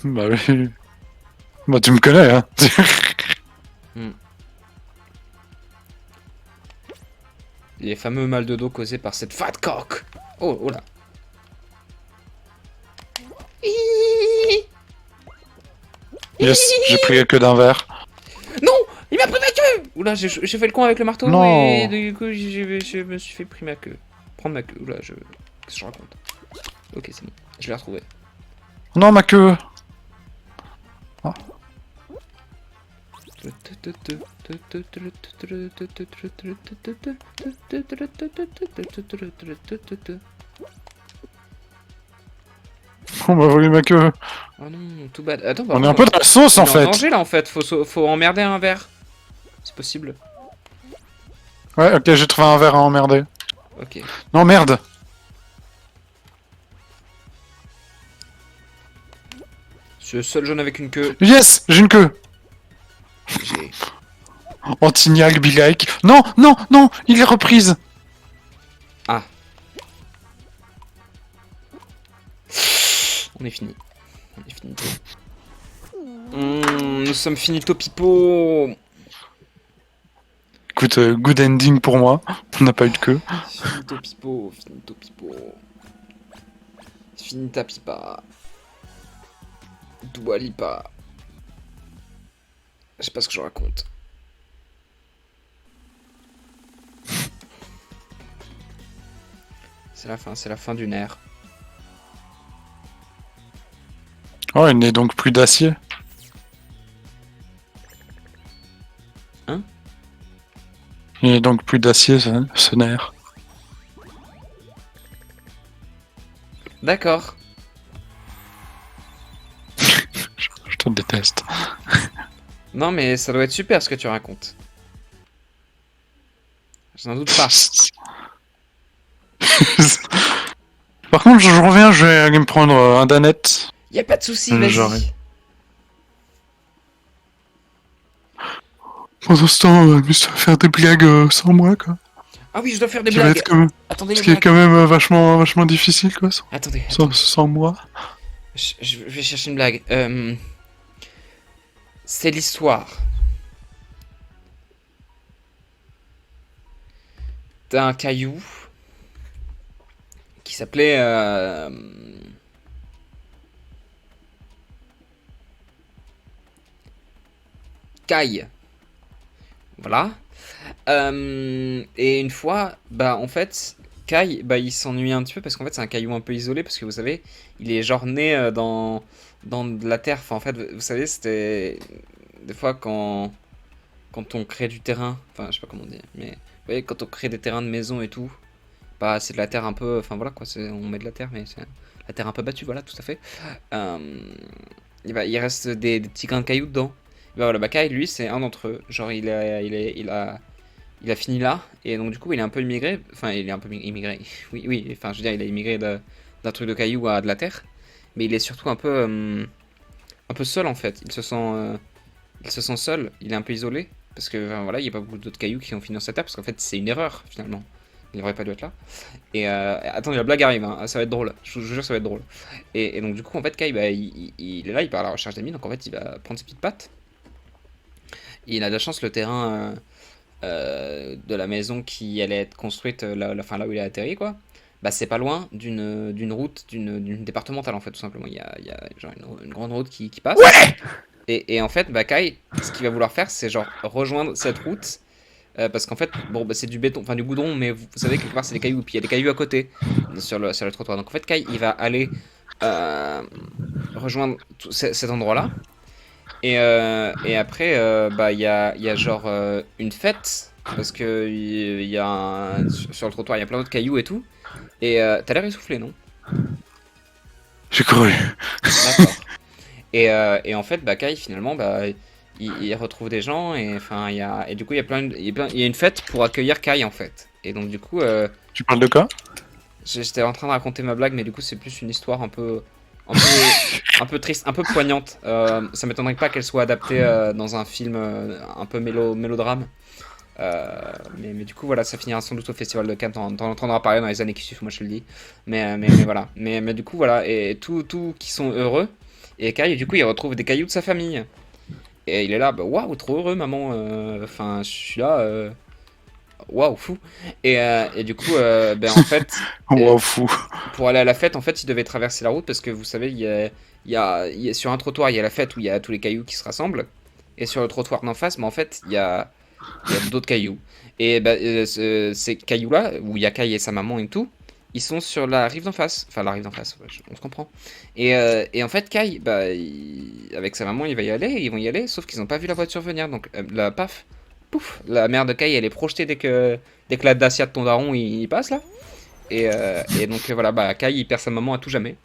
[SPEAKER 2] Bah oui. Bah tu me connais, hein.
[SPEAKER 1] Hmm. Les fameux mal de dos causés par cette fat cock. Oh, oh là.
[SPEAKER 2] Yes, j'ai pris la queue d'un verre.
[SPEAKER 1] Non, il m'a pris ma queue. Oula, j'ai fait le con avec le marteau et
[SPEAKER 2] Non.
[SPEAKER 1] du coup je me suis fait pris ma queue. Prendre ma queue. Oula, qu'est-ce que je raconte? Ok, c'est bon, je l'ai retrouvé.
[SPEAKER 2] Non, ma queue. Ah. On m'a volé ma queue.
[SPEAKER 1] Oh non, tout bad. Attends, par
[SPEAKER 2] On est un
[SPEAKER 1] contre,
[SPEAKER 2] peu dans la sauce
[SPEAKER 1] on
[SPEAKER 2] en
[SPEAKER 1] est en
[SPEAKER 2] fait.
[SPEAKER 1] danger là en fait. Faut emmerder un verre. C'est possible.
[SPEAKER 2] Ouais, ok, j'ai trouvé un verre à emmerder.
[SPEAKER 1] Ok.
[SPEAKER 2] Non, merde.
[SPEAKER 1] Je suis le seul jaune avec une queue.
[SPEAKER 2] Yes, j'ai une queue.
[SPEAKER 1] J'ai.
[SPEAKER 2] Antignac, be like. Non, non, non, il est reprise.
[SPEAKER 1] Ah. On est fini. On est finito. Nous sommes finito pipo.
[SPEAKER 2] Écoute, good ending pour moi. On n'a pas eu de queue.
[SPEAKER 1] Finito pipo, finito pipo. Finita pipa. Dua lipa. Je sais pas ce que je raconte. C'est la fin d'une ère.
[SPEAKER 2] Oh, il n'est donc plus d'acier.
[SPEAKER 1] Hein?
[SPEAKER 2] Il n'est donc plus d'acier, ce nerf.
[SPEAKER 1] D'accord.
[SPEAKER 2] Je te déteste.
[SPEAKER 1] Non mais ça doit être super ce que tu racontes. Je n'en doute pas.
[SPEAKER 2] Par contre, je reviens, je vais aller me prendre un danette.
[SPEAKER 1] Y a pas de souci, vas-y.
[SPEAKER 2] J'arrive. Pendant ce temps, amuse-toi à faire des blagues sans moi, quoi.
[SPEAKER 1] Ah oui, je dois faire des
[SPEAKER 2] Qui va
[SPEAKER 1] blagues.
[SPEAKER 2] être quand même...
[SPEAKER 1] Attendez
[SPEAKER 2] Ce
[SPEAKER 1] les
[SPEAKER 2] qui est
[SPEAKER 1] blagues.
[SPEAKER 2] quand même vachement difficile, quoi,
[SPEAKER 1] Attendez,
[SPEAKER 2] sans moi.
[SPEAKER 1] je vais chercher une blague. C'est l'histoire d'un caillou qui s'appelait Kai. Voilà. Et une fois, bah en fait, Kai, bah il s'ennuie un petit peu parce qu'en fait c'est un caillou un peu isolé parce que vous savez, il est genre né dans de la terre. Enfin en fait, vous savez, c'était des fois quand on crée du terrain, enfin je sais pas comment dire, mais vous voyez quand on crée des terrains de maison et tout, bah c'est de la terre un peu, enfin voilà quoi, on met de la terre mais c'est la terre un peu battue, voilà tout à fait. Et bah, il reste des petits grains de cailloux dedans. Et bah voilà, bah Kai lui c'est un d'entre eux, genre il a fini là, et donc du coup il est un peu immigré, enfin il est un peu immigré, oui, oui, enfin je veux dire il a immigré d'un truc de caillou à de la terre, mais il est surtout un peu seul en fait, il se sent seul, il est un peu isolé, parce que enfin, voilà, il n'y a pas beaucoup d'autres cailloux qui ont fini dans cette terre, parce qu'en fait c'est une erreur finalement, il n'aurait pas dû être là. Et attendez, la blague arrive, hein, ça va être drôle, je vous jure ça va être drôle. Et donc du coup en fait Kai, bah, il est là, il part à la recherche d'amis, donc en fait il va prendre ses petites pattes, et il a de la chance, le terrain de la maison qui allait être construite là où il a atterri quoi, bah c'est pas loin d'une route d'une départementale en fait tout simplement, il y a genre une grande route qui passe. Ouais. Et en fait bah Kai, ce qu'il va vouloir faire c'est genre rejoindre cette route, parce qu'en fait bon bah c'est du béton, enfin du goudron, mais vous savez quelque part c'est des cailloux, puis il y a des cailloux à côté sur le trottoir, donc en fait Kai il va aller rejoindre cet endroit là. Et après, bah, il y a genre une fête, parce que il y a sur le trottoir, il y a plein d'autres cailloux et tout. Et t'as l'air essoufflé, non?
[SPEAKER 2] J'ai cru.
[SPEAKER 1] D'accord. Et en fait, bah, Kai, finalement, bah, il retrouve des gens, et, enfin, et du coup, il y a une fête pour accueillir Kai, en fait. Et donc, du coup,
[SPEAKER 2] Tu parles de quoi?
[SPEAKER 1] j'étais en train de raconter ma blague, mais du coup, c'est plus une histoire un peu, un peu triste, un peu poignante. Ça m'étonnerait pas qu'elle soit adaptée dans un film un peu mélodrame. Mais du coup, voilà, ça finira sans doute au Festival de Cannes. T'en entendras parler dans les années qui suivent, moi je te le dis. Mais voilà. Mais du coup, voilà. Et tout qui sont heureux. Et Kai, du coup, il retrouve des cailloux de sa famille. Et il est là, bah waouh, trop heureux, maman. Enfin, je suis là, waouh, fou. Et du coup, ben en fait, euh,
[SPEAKER 2] Wow, fou.
[SPEAKER 1] pour aller à la fête, en fait, il devait traverser la route parce que vous savez, sur un trottoir, il y a la fête où il y a tous les cailloux qui se rassemblent. Et sur le trottoir d'en face, mais en fait, il y a d'autres cailloux. Et ben, ces cailloux-là, où il y a Kai et sa maman et tout, ils sont sur la rive d'en face. Enfin, la rive d'en face, ouais, on se comprend. Et en fait, Kai, bah, avec sa maman, il va y aller, ils vont y aller, sauf qu'ils n'ont pas vu la voiture venir. Donc, la paf, pouf, la mère de Kai, elle est projetée dès que la Dacia de ton daron, il passe là. Et donc, voilà, bah, Kai, il perd sa maman à tout jamais.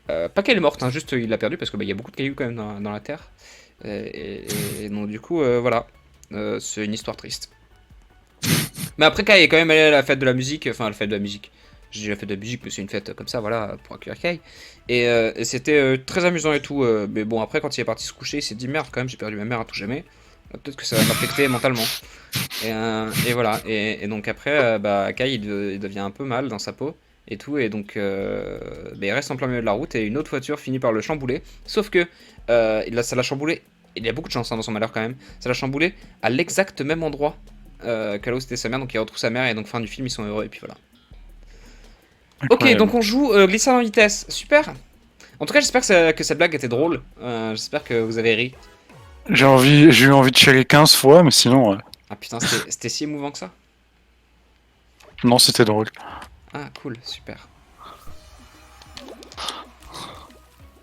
[SPEAKER 1] Pas qu'elle est morte, hein, juste il l'a perdue parce que bah, il y a beaucoup de cailloux quand même dans la terre. Et donc, du coup, voilà. C'est une histoire triste. Mais après, Kai est quand même allé à la fête de la musique. Enfin, à la fête de la musique. Je dis la fête de la musique, mais c'est une fête comme ça, voilà, pour accueillir Kai. Et c'était très amusant et tout. Mais bon, après, quand il est parti se coucher, il s'est dit merde, quand même, j'ai perdu ma mère à tout jamais. Peut-être que ça va m'affecter mentalement. Et voilà. Et donc après, bah, Kai, il devient un peu mal dans sa peau. Et tout. Et donc, bah, il reste en plein milieu de la route. Et une autre voiture finit par le chambouler. Sauf que ça l'a chamboulé. Il y a beaucoup de chance hein, dans son malheur quand même. Ça l'a chamboulé à l'exact même endroit que là où c'était sa mère. Donc il retrouve sa mère. Et donc, fin du film, ils sont heureux. Et puis voilà. Ok,
[SPEAKER 2] Incroyable.
[SPEAKER 1] donc on joue glissade en vitesse. Super. En tout cas, j'espère que cette blague était drôle. J'espère que vous avez ri.
[SPEAKER 2] J'ai eu envie de chialer 15 fois, mais sinon,
[SPEAKER 1] Ah putain, c'était si émouvant que ça.
[SPEAKER 2] non, c'était drôle.
[SPEAKER 1] Ah, cool, super.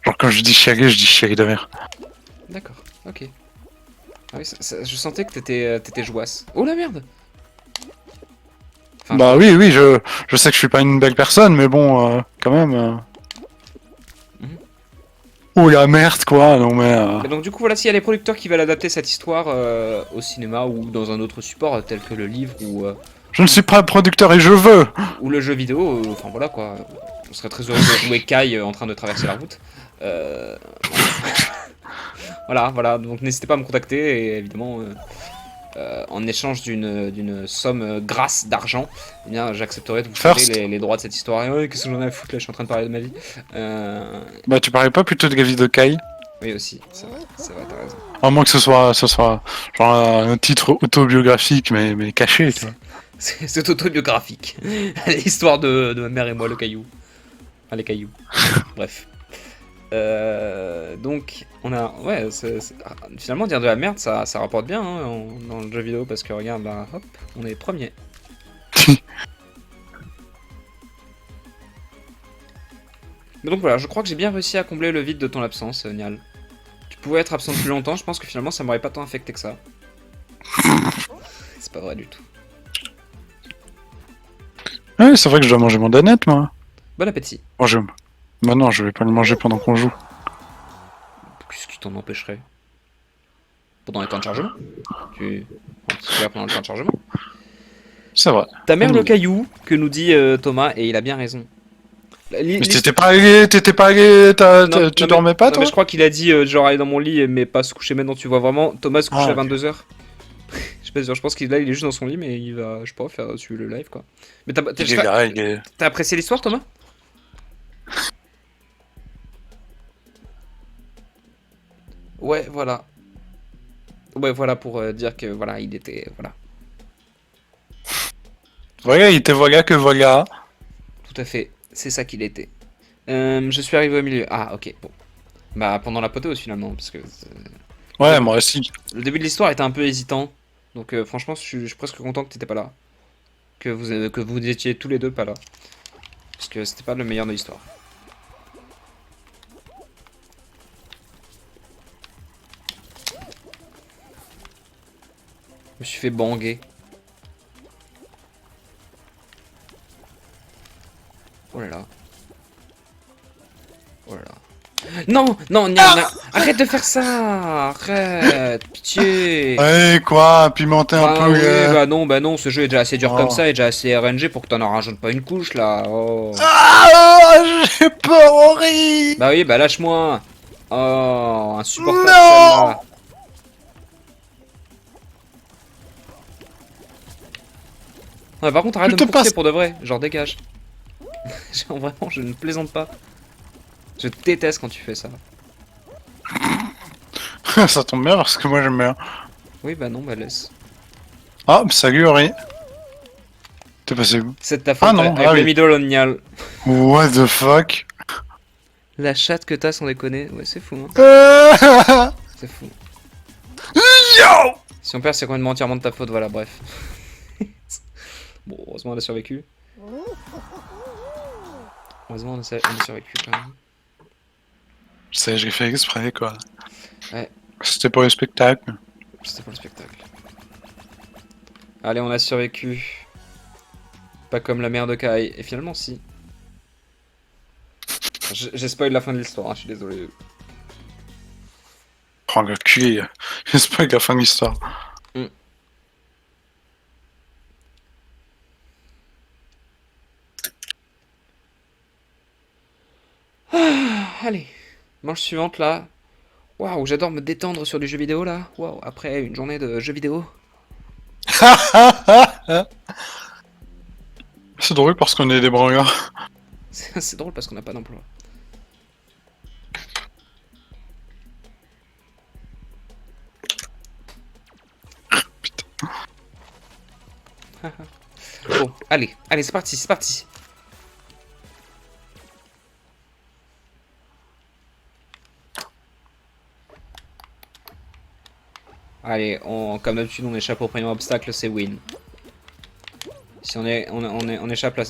[SPEAKER 2] Genre, quand je dis chialer de rire.
[SPEAKER 1] D'accord, ok. Ah oui, je sentais que t'étais jouasse. Oh la merde. Enfin,
[SPEAKER 2] Bah oui, oui, je sais que je suis pas une belle personne, mais bon, quand même.
[SPEAKER 1] Mhm.
[SPEAKER 2] Oh la merde, quoi, non mais.
[SPEAKER 1] Mais donc du coup, voilà, s'il y a des producteurs qui veulent adapter cette histoire au cinéma ou dans un autre support tel que le livre
[SPEAKER 2] Je ne suis pas producteur et je veux.
[SPEAKER 1] ou le jeu vidéo, enfin voilà quoi. On serait très heureux de jouer Kai en train de traverser la route. Euh, voilà, voilà, donc n'hésitez pas à me contacter et évidemment en échange d'une somme grasse d'argent, eh bien j'accepterai de vous céder
[SPEAKER 2] First.
[SPEAKER 1] les droits de cette histoire. Et ouais, qu'est-ce que j'en ai à foutre là, je suis en train de parler de ma vie.
[SPEAKER 2] Bah tu parlais pas plutôt de la vie de Kai?
[SPEAKER 1] Oui aussi, c'est vrai, t'as raison.
[SPEAKER 2] À moins que ce soit genre un titre autobiographique mais caché, tu vois.
[SPEAKER 1] C'est autobiographique. L'histoire de ma mère et moi, le caillou. Enfin, les cailloux. Bref. Donc, on a. Ouais, finalement, dire de la merde, ça rapporte bien hein, dans le jeu vidéo parce que regarde là, hop, on est premier. Mais donc voilà, je crois que j'ai bien réussi à combler le vide de ton absence, Nial. Tu pouvais être absent plus longtemps, je pense que finalement ça m'aurait pas tant affecté que ça. C'est pas vrai du tout.
[SPEAKER 2] Ouais, c'est vrai que je dois manger mon danette, moi.
[SPEAKER 1] Bon appétit.
[SPEAKER 2] Bon, bah non, je vais pas le manger pendant qu'on joue.
[SPEAKER 1] Qu'est-ce qui t'en empêcherait? Pendant les temps de chargement? Tu es là pendant le temps de chargement?
[SPEAKER 2] C'est vrai.
[SPEAKER 1] Ta mère
[SPEAKER 2] Bonne
[SPEAKER 1] le
[SPEAKER 2] idée.
[SPEAKER 1] caillou, que nous dit Thomas, et il a bien raison.
[SPEAKER 2] Mais t'étais pas allé, tu dormais pas,
[SPEAKER 1] Non,
[SPEAKER 2] toi?
[SPEAKER 1] mais je crois qu'il a dit genre aller dans mon lit, mais pas se coucher maintenant, tu vois vraiment. Thomas se couche
[SPEAKER 2] Ah,
[SPEAKER 1] à
[SPEAKER 2] ok.
[SPEAKER 1] 22h. Je sais pas, je pense qu'il là, il est juste dans son lit, mais il va, je sais pas, faire suivre le live quoi. Mais
[SPEAKER 2] Il est là, il est.
[SPEAKER 1] t'as apprécié l'histoire, Thomas? Ouais, voilà. Ouais, voilà pour dire que voilà, il était. Voilà.
[SPEAKER 2] Voilà, il était voilà que voilà.
[SPEAKER 1] Tout à fait. C'est ça qu'il était. Je suis arrivé au milieu. Ah, ok, bon. Bah, pendant l'apothéose finalement, parce que le
[SPEAKER 2] Ouais,
[SPEAKER 1] début,
[SPEAKER 2] moi aussi.
[SPEAKER 1] le début de l'histoire était un peu hésitant. Donc, franchement, je suis presque content que t'étais pas là. Que vous étiez tous les deux pas là. Parce que c'était pas le meilleur de l'histoire. Je me suis fait banguer. Oh là là. Oh là là. Non, non, arrête de faire ça. Arrête, pitié.
[SPEAKER 2] Ouais, quoi, pimenter un
[SPEAKER 1] Bah
[SPEAKER 2] peu.
[SPEAKER 1] oui, bah non, ce jeu est déjà assez dur comme
[SPEAKER 2] Oh.
[SPEAKER 1] ça et déjà assez RNG pour que t'en en rajoutes pas une couche là. Oh.
[SPEAKER 2] Ah, j'ai peur, Henri.
[SPEAKER 1] Bah oui, bah lâche-moi. Oh, insupportable
[SPEAKER 2] Non.
[SPEAKER 1] celle-là. Ouais, par contre, arrête
[SPEAKER 2] Je
[SPEAKER 1] de
[SPEAKER 2] te
[SPEAKER 1] me pousser
[SPEAKER 2] passe.
[SPEAKER 1] pour de vrai. Genre, dégage. Genre, vraiment, je ne plaisante pas. Je déteste quand tu fais ça.
[SPEAKER 2] Ça tombe bien parce que moi j'aime bien.
[SPEAKER 1] Oui, bah non, bah laisse.
[SPEAKER 2] Ah, salut Ori. T'es passé où?
[SPEAKER 1] C'est de ta
[SPEAKER 2] Ah
[SPEAKER 1] faute
[SPEAKER 2] non,
[SPEAKER 1] avec
[SPEAKER 2] ah
[SPEAKER 1] le
[SPEAKER 2] oui.
[SPEAKER 1] middle on Nial.
[SPEAKER 2] What the fuck?
[SPEAKER 1] La chatte que t'as sans déconner. Ouais, c'est fou, hein. C'est fou.
[SPEAKER 2] Yo!
[SPEAKER 1] Si on perd, c'est complètement entièrement de ta faute, voilà, bref. Bon, heureusement, on a survécu. Heureusement, on a survécu quand même.
[SPEAKER 2] Je sais, j'ai fait exprès quoi.
[SPEAKER 1] Ouais,
[SPEAKER 2] C'était pour le spectacle.
[SPEAKER 1] c'était pour le spectacle. Allez, on a survécu. Pas comme la mère de Kai. Et finalement, si. J'ai spoil la fin de l'histoire, hein, je suis désolé.
[SPEAKER 2] Prends le cul. J'espère que la fin de l'histoire.
[SPEAKER 1] Allez, manche suivante là. Waouh, j'adore me détendre sur du jeu vidéo là. Waouh, après une journée de jeu vidéo.
[SPEAKER 2] C'est drôle parce qu'on est des branleurs.
[SPEAKER 1] C'est drôle parce qu'on n'a pas d'emploi. Bon, allez, allez, c'est parti, c'est parti. Allez, comme d'habitude, on échappe au premier obstacle, c'est win. Si on échappe à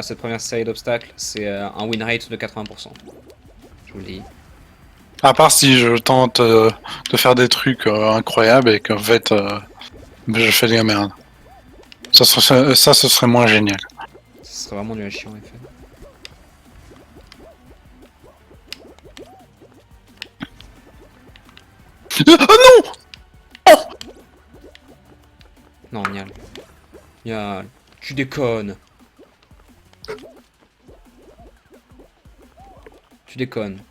[SPEAKER 1] cette première série d'obstacles, c'est un win rate de 80%. Je vous le dis.
[SPEAKER 2] À part si je tente de faire des trucs incroyables et qu'en fait je fais de la merde. Ça, ce serait moins génial.
[SPEAKER 1] Ce serait vraiment nul à chier en effet.
[SPEAKER 2] Ah non!
[SPEAKER 1] Non, Nial. Nial, tu déconnes. Tu déconnes.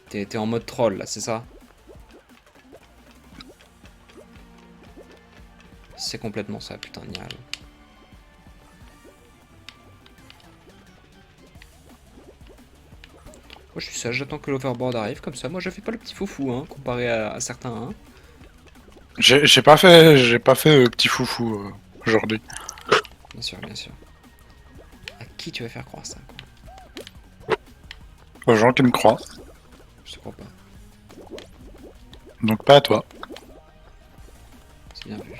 [SPEAKER 1] T'es en mode troll là, c'est ça? C'est complètement ça, putain, Nial. Moi je suis sage, j'attends que l'overboard arrive, comme ça moi je fais pas le petit foufou, hein, comparé à certains, hein.
[SPEAKER 2] J'ai pas fait petit foufou aujourd'hui.
[SPEAKER 1] Bien sûr, bien sûr. À qui tu vas faire croire ça, quoi?
[SPEAKER 2] Aux gens qui me croient,
[SPEAKER 1] Je te crois pas.
[SPEAKER 2] donc pas à toi.
[SPEAKER 1] C'est bien vu.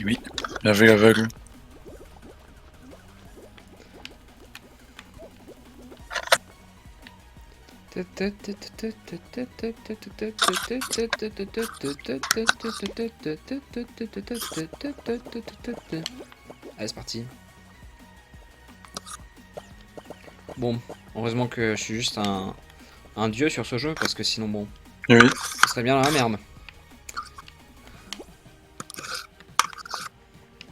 [SPEAKER 2] Oui, bien vu aveugle.
[SPEAKER 1] Allez, c'est parti. Bon, heureusement que je suis juste un dieu sur ce jeu, parce que sinon, bon,
[SPEAKER 2] Oui.
[SPEAKER 1] ce serait bien la merde.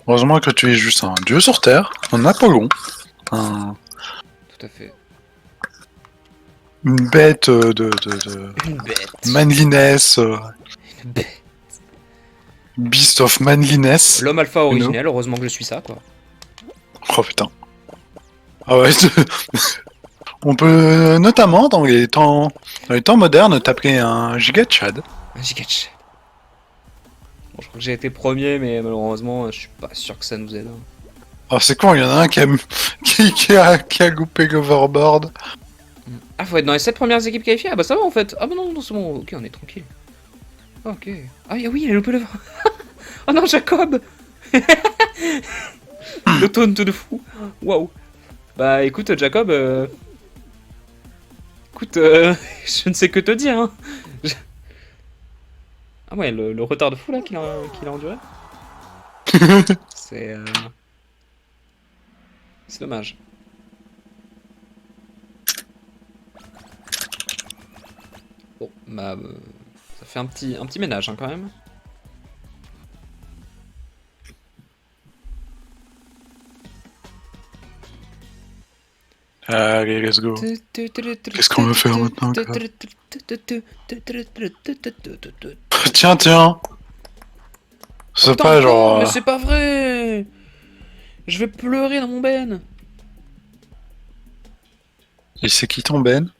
[SPEAKER 2] Heureusement que tu es juste un dieu sur Terre, un Apollon, un...
[SPEAKER 1] Tout à fait.
[SPEAKER 2] une bête
[SPEAKER 1] Une bête.
[SPEAKER 2] manliness,
[SPEAKER 1] Une bête.
[SPEAKER 2] beast of manliness.
[SPEAKER 1] L'homme alpha originel, heureusement que je suis ça, quoi.
[SPEAKER 2] Oh putain. Ah ouais, on peut notamment dans les temps modernes t'appeler un giga Chad.
[SPEAKER 1] Un gigachad. Bon, je crois que j'ai été premier, mais malheureusement, je suis pas sûr que ça nous aide, hein.
[SPEAKER 2] Oh c'est con, il y en a un qui a loupé l'overboard.
[SPEAKER 1] Ah, faut être dans les 7 premières équipes qualifiées? Ah bah ça va en fait. Ah bah non, non, c'est bon, ok, on est tranquille. Ok. Ah oui, il a loupé le... Oh non, Jacob. Le taunt de fou. Waouh. Bah écoute, Jacob... Écoute, je ne sais que te dire, hein. Ah ouais, le retard de fou là qu'il a enduré. C'est... C'est dommage. Bon, bah... ça fait un petit ménage, hein, quand même.
[SPEAKER 2] Allez, let's go. Qu'est-ce qu'on va faire maintenant, quoi? Tiens, tiens. C'est
[SPEAKER 1] Attends,
[SPEAKER 2] pas genre...
[SPEAKER 1] mais c'est pas vrai. Je vais pleurer dans mon ben.
[SPEAKER 2] Et c'est qui ton Ben?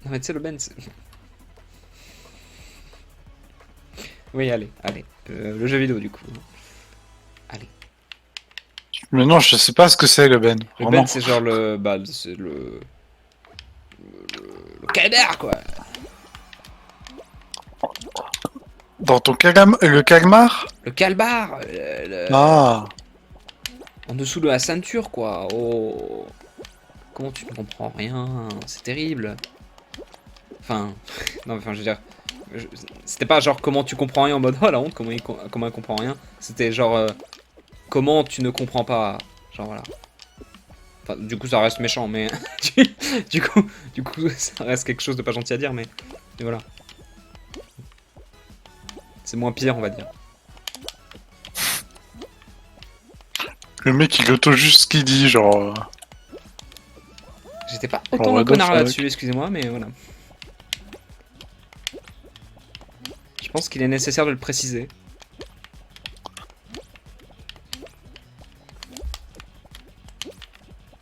[SPEAKER 1] Non mais tu sais le Ben. Oui, allez. Le jeu vidéo du coup. Allez.
[SPEAKER 2] Mais non, je sais pas ce que c'est le Ben.
[SPEAKER 1] Le
[SPEAKER 2] Vraiment.
[SPEAKER 1] Ben c'est genre le. Bah c'est le calvaire quoi.
[SPEAKER 2] Dans ton le calmar?
[SPEAKER 1] Le calbar.
[SPEAKER 2] Ah.
[SPEAKER 1] En dessous de la ceinture quoi. Oh. Comment tu ne comprends rien? C'est terrible. Enfin. Non mais enfin je veux dire. C'était pas genre comment tu comprends rien en mode oh la honte, comment il comprend rien. C'était genre comment tu ne comprends pas. Genre voilà. Enfin, du coup ça reste méchant mais. du coup ça reste quelque chose de pas gentil à dire mais voilà. C'est moins pire on va dire.
[SPEAKER 2] Le mec, il auto juste ce qu'il dit, genre.
[SPEAKER 1] J'étais pas
[SPEAKER 2] genre,
[SPEAKER 1] autant
[SPEAKER 2] what
[SPEAKER 1] un
[SPEAKER 2] the
[SPEAKER 1] connard
[SPEAKER 2] fuck.
[SPEAKER 1] là-dessus, excusez-moi mais voilà. Je pense qu'il est nécessaire de le préciser.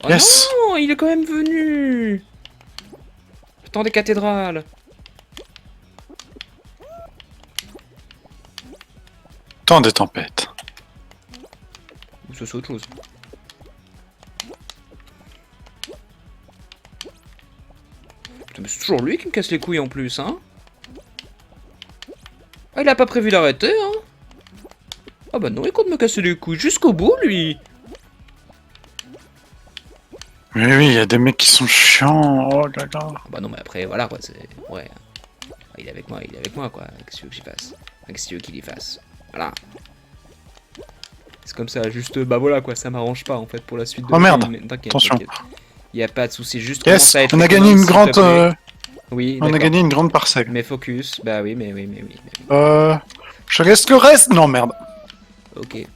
[SPEAKER 1] Oh
[SPEAKER 2] Yes.
[SPEAKER 1] non, il est quand même venu. Le temps des cathédrales.
[SPEAKER 2] Temps des tempêtes.
[SPEAKER 1] Ou ça c'est autre chose. Putain, mais c'est toujours lui qui me casse les couilles en plus, hein. Ah, il a pas prévu d'arrêter, hein. Ah bah non, il compte me casser les couilles jusqu'au bout, lui.
[SPEAKER 2] Mais oui, il y a des mecs qui sont chiants. Oh là là.
[SPEAKER 1] Ah bah non, mais après, voilà, quoi, c'est... Ouais. Ah, il est avec moi, quoi. Qu'est-ce que tu veux que j'y fasse? Qu'est-ce que tu veux qu'il y fasse? Voilà. C'est comme ça, juste, bah voilà, quoi, ça m'arrange pas, en fait, pour la suite de
[SPEAKER 2] Oh
[SPEAKER 1] la
[SPEAKER 2] merde.
[SPEAKER 1] game, mais t'inquiète,
[SPEAKER 2] Attention.
[SPEAKER 1] t'inquiète. Y a pas de soucis, juste
[SPEAKER 2] Yes,
[SPEAKER 1] commence à être
[SPEAKER 2] on a gagné
[SPEAKER 1] économe,
[SPEAKER 2] une
[SPEAKER 1] s'il te
[SPEAKER 2] grande.
[SPEAKER 1] plaît. Oui,
[SPEAKER 2] On a
[SPEAKER 1] d'accord.
[SPEAKER 2] gagné une grande parcelle.
[SPEAKER 1] Mais focus, bah oui, mais oui.
[SPEAKER 2] Je laisse le reste. Non, merde.
[SPEAKER 1] Ok.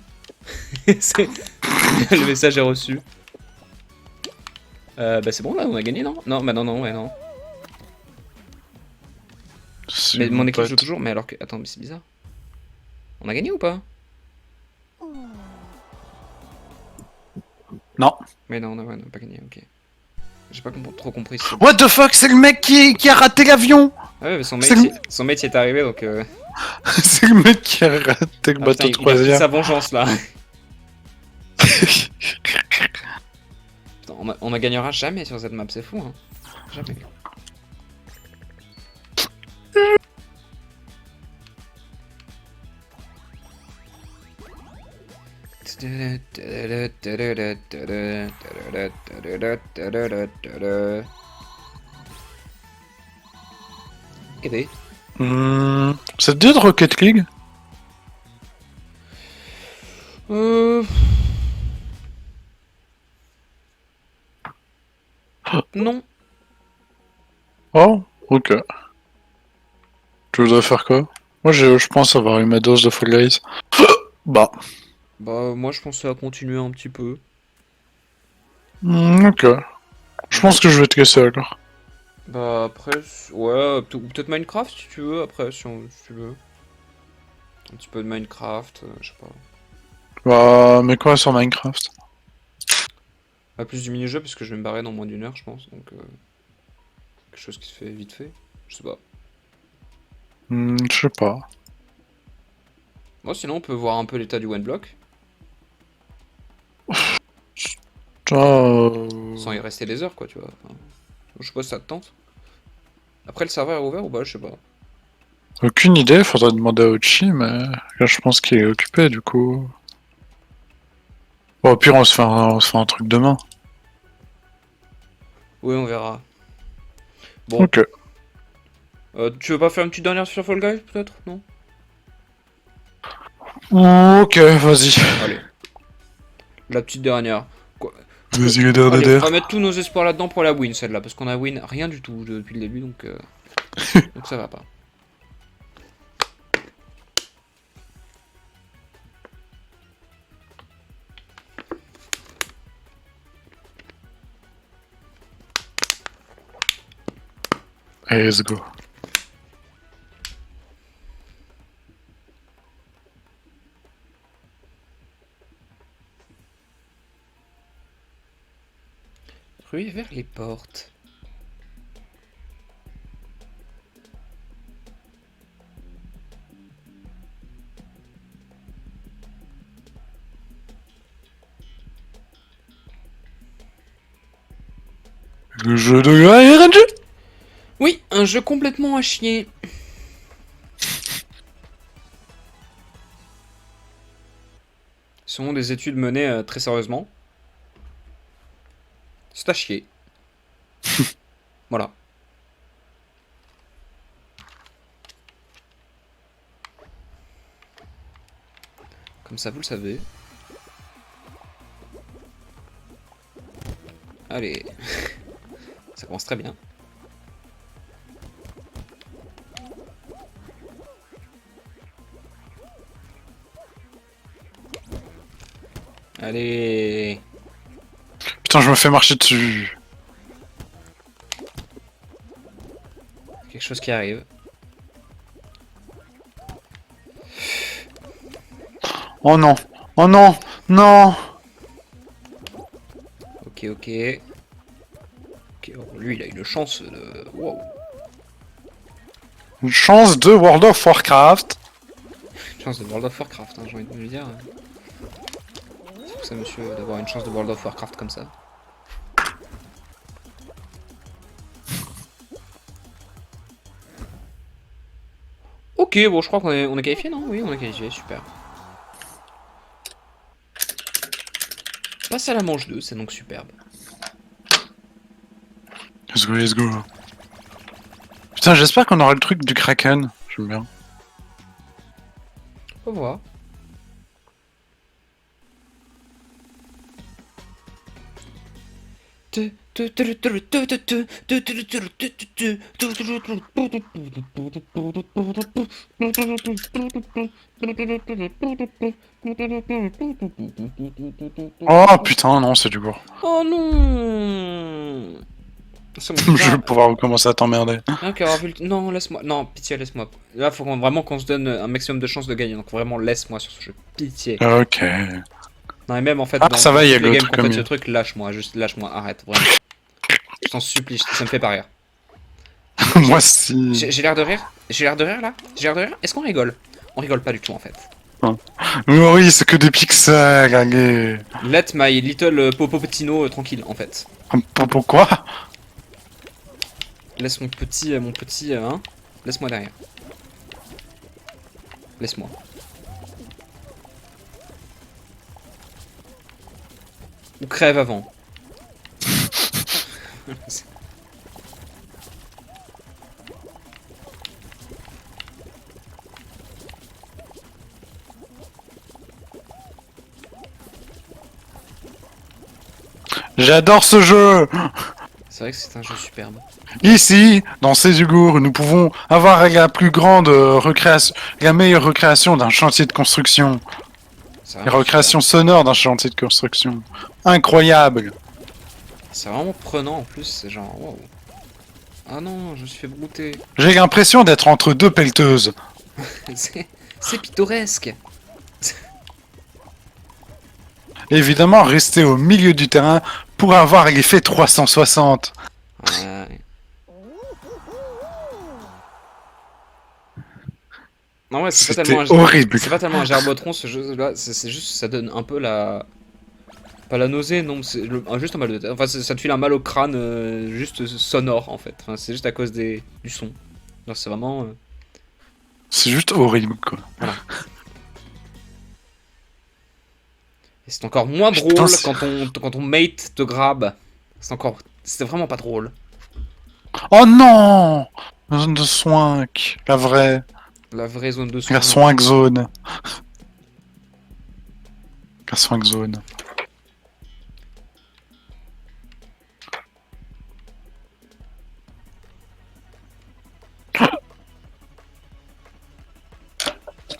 [SPEAKER 1] Le message est reçu. Bah c'est bon là, on a gagné non? Non, bah non, ouais non.
[SPEAKER 2] C'est
[SPEAKER 1] Mais mon équipe
[SPEAKER 2] pote.
[SPEAKER 1] joue toujours, mais alors que... Attends, mais c'est bizarre. On a gagné ou pas?
[SPEAKER 2] Non.
[SPEAKER 1] Mais non, on a pas gagné, ok. J'ai pas trop compris.
[SPEAKER 2] What the fuck, c'est le mec qui a raté l'avion.
[SPEAKER 1] Ah ouais, mais son
[SPEAKER 2] C'est
[SPEAKER 1] mate y est arrivé donc...
[SPEAKER 2] C'est le mec qui a raté le
[SPEAKER 1] Ah,
[SPEAKER 2] bateau
[SPEAKER 1] putain,
[SPEAKER 2] de
[SPEAKER 1] il a pris
[SPEAKER 2] croisière.
[SPEAKER 1] sa vengeance là. Putain, on ne gagnera jamais sur cette map, c'est fou hein. Jamais. Eh ben.
[SPEAKER 2] Ça te dit de Rocket League?
[SPEAKER 1] Non.
[SPEAKER 2] Oh, ok. Tu voudrais faire quoi? Moi, je pense avoir eu ma dose de Fall Guys. Bah.
[SPEAKER 1] Bah moi je pensais à continuer un petit peu.
[SPEAKER 2] Ok. Je pense que je vais te laisser alors.
[SPEAKER 1] Bah après, ouais, peut-être Minecraft si tu veux, après si tu veux. Un petit peu de Minecraft, je sais pas.
[SPEAKER 2] Bah, mais quoi sur Minecraft?
[SPEAKER 1] Pas plus du mini-jeu parce que je vais me barrer dans moins d'une heure je pense, donc quelque chose qui se fait vite fait, je sais pas.
[SPEAKER 2] Je sais pas.
[SPEAKER 1] Moi sinon on peut voir un peu l'état du one block, sans y rester des heures quoi tu vois. Enfin, je sais pas si ça te tente. Après le serveur est ouvert ou pas, je sais pas.
[SPEAKER 2] Aucune idée, faudrait demander à Ochi, mais là je pense qu'il est occupé du coup. Bon, au pire, on se fait un truc demain.
[SPEAKER 1] Oui on verra. Bon,
[SPEAKER 2] Ok.
[SPEAKER 1] tu veux pas faire une petite dernière sur Fall Guys peut-être? Non?
[SPEAKER 2] Ok, vas-y.
[SPEAKER 1] Allez. La petite dernière. Quoi.
[SPEAKER 2] Vas-y,
[SPEAKER 1] Allez, on
[SPEAKER 2] LDR.
[SPEAKER 1] va mettre tous nos espoirs là-dedans pour la win celle-là, parce qu'on a win rien du tout depuis le début, donc ça va pas.
[SPEAKER 2] Allez, let's go.
[SPEAKER 1] Ruée vers les portes.
[SPEAKER 2] Le jeu de RNG.
[SPEAKER 1] Oui, un jeu complètement à chier. Ce sont des études menées très sérieusement. C'est à chier. Voilà. Comme ça, vous le savez. Allez. Ça commence très bien. Allez.
[SPEAKER 2] Putain, je me fais marcher dessus.
[SPEAKER 1] Quelque chose qui arrive.
[SPEAKER 2] Oh non. Oh non. Non.
[SPEAKER 1] Ok, ok. Ok, oh, lui, il a une chance de... Wow.
[SPEAKER 2] Une chance de World of Warcraft.
[SPEAKER 1] Une chance de World of Warcraft, hein, j'ai envie de le dire. C'est pour ça, monsieur, d'avoir une chance de World of Warcraft comme ça. Ok, bon, je crois qu'on est qualifié, non? Oui, on est qualifié, super. Passe à la manche 2, c'est donc superbe.
[SPEAKER 2] Let's go, let's go. Putain, j'espère qu'on aura le truc du Kraken. J'aime bien.
[SPEAKER 1] On va voir.
[SPEAKER 2] Oh putain, non, c'est du lourd.
[SPEAKER 1] Oh non. C'est mon
[SPEAKER 2] Je vais pouvoir recommencer à t'emmerder.
[SPEAKER 1] Non, laisse-moi. Non, pitié, laisse-moi. Là, faut vraiment qu'on se donne un maximum de chances de gagner. Donc vraiment, laisse-moi sur ce jeu. Pitié.
[SPEAKER 2] Ok.
[SPEAKER 1] Non, et même en fait,
[SPEAKER 2] Ah,
[SPEAKER 1] dans
[SPEAKER 2] ça va, il y a
[SPEAKER 1] toutes les
[SPEAKER 2] le
[SPEAKER 1] games
[SPEAKER 2] truc
[SPEAKER 1] qu'on fait de
[SPEAKER 2] mieux.
[SPEAKER 1] ce truc, lâche-moi, juste lâche-moi, arrête, vraiment. Je t'en supplie, ça me fait pas rire.
[SPEAKER 2] Moi si.
[SPEAKER 1] J'ai l'air de rire? J'ai l'air de rire là? J'ai l'air de rire? Est-ce qu'on rigole? On rigole pas du tout en fait.
[SPEAKER 2] Oui, c'est que des pixels, allez.
[SPEAKER 1] Let my little Popopetino tranquille en fait.
[SPEAKER 2] Pourquoi?
[SPEAKER 1] Laisse mon petit, hein? Laisse-moi derrière. Laisse-moi. Ou crève avant.
[SPEAKER 2] J'adore ce jeu.
[SPEAKER 1] C'est vrai que c'est un jeu superbe.
[SPEAKER 2] Ici, dans Sédugour, nous pouvons avoir la plus grande recréation, la meilleure recréation d'un chantier de construction.
[SPEAKER 1] C'est
[SPEAKER 2] La
[SPEAKER 1] vraiment
[SPEAKER 2] recréation sonore d'un chantier de construction. Incroyable.
[SPEAKER 1] superbe. C'est vraiment prenant en plus, c'est genre wow. Ah non, je me suis fait brouter.
[SPEAKER 2] J'ai l'impression d'être entre deux pelleteuses.
[SPEAKER 1] C'est pittoresque.
[SPEAKER 2] Évidemment, rester au milieu du terrain pour avoir l'effet 360.
[SPEAKER 1] Ouais. Non ouais, c'est pas
[SPEAKER 2] C'était
[SPEAKER 1] tellement
[SPEAKER 2] horrible.
[SPEAKER 1] c'est pas tellement un gerbotron ce jeu là, c'est juste ça donne un peu la pas la nausée non, c'est juste un mal de tête. Enfin ça te file un mal au crâne juste sonore en fait. Enfin c'est juste à cause du son. Non, c'est vraiment
[SPEAKER 2] C'est juste horrible, quoi.
[SPEAKER 1] et c'est encore moins
[SPEAKER 2] Putain,
[SPEAKER 1] drôle
[SPEAKER 2] c'est-
[SPEAKER 1] quand ton mate te grabe. C'était vraiment pas drôle.
[SPEAKER 2] Oh non! La zone de Swank. La vraie.
[SPEAKER 1] La vraie zone de soin.
[SPEAKER 2] La Swank Zone. La Swank Zone.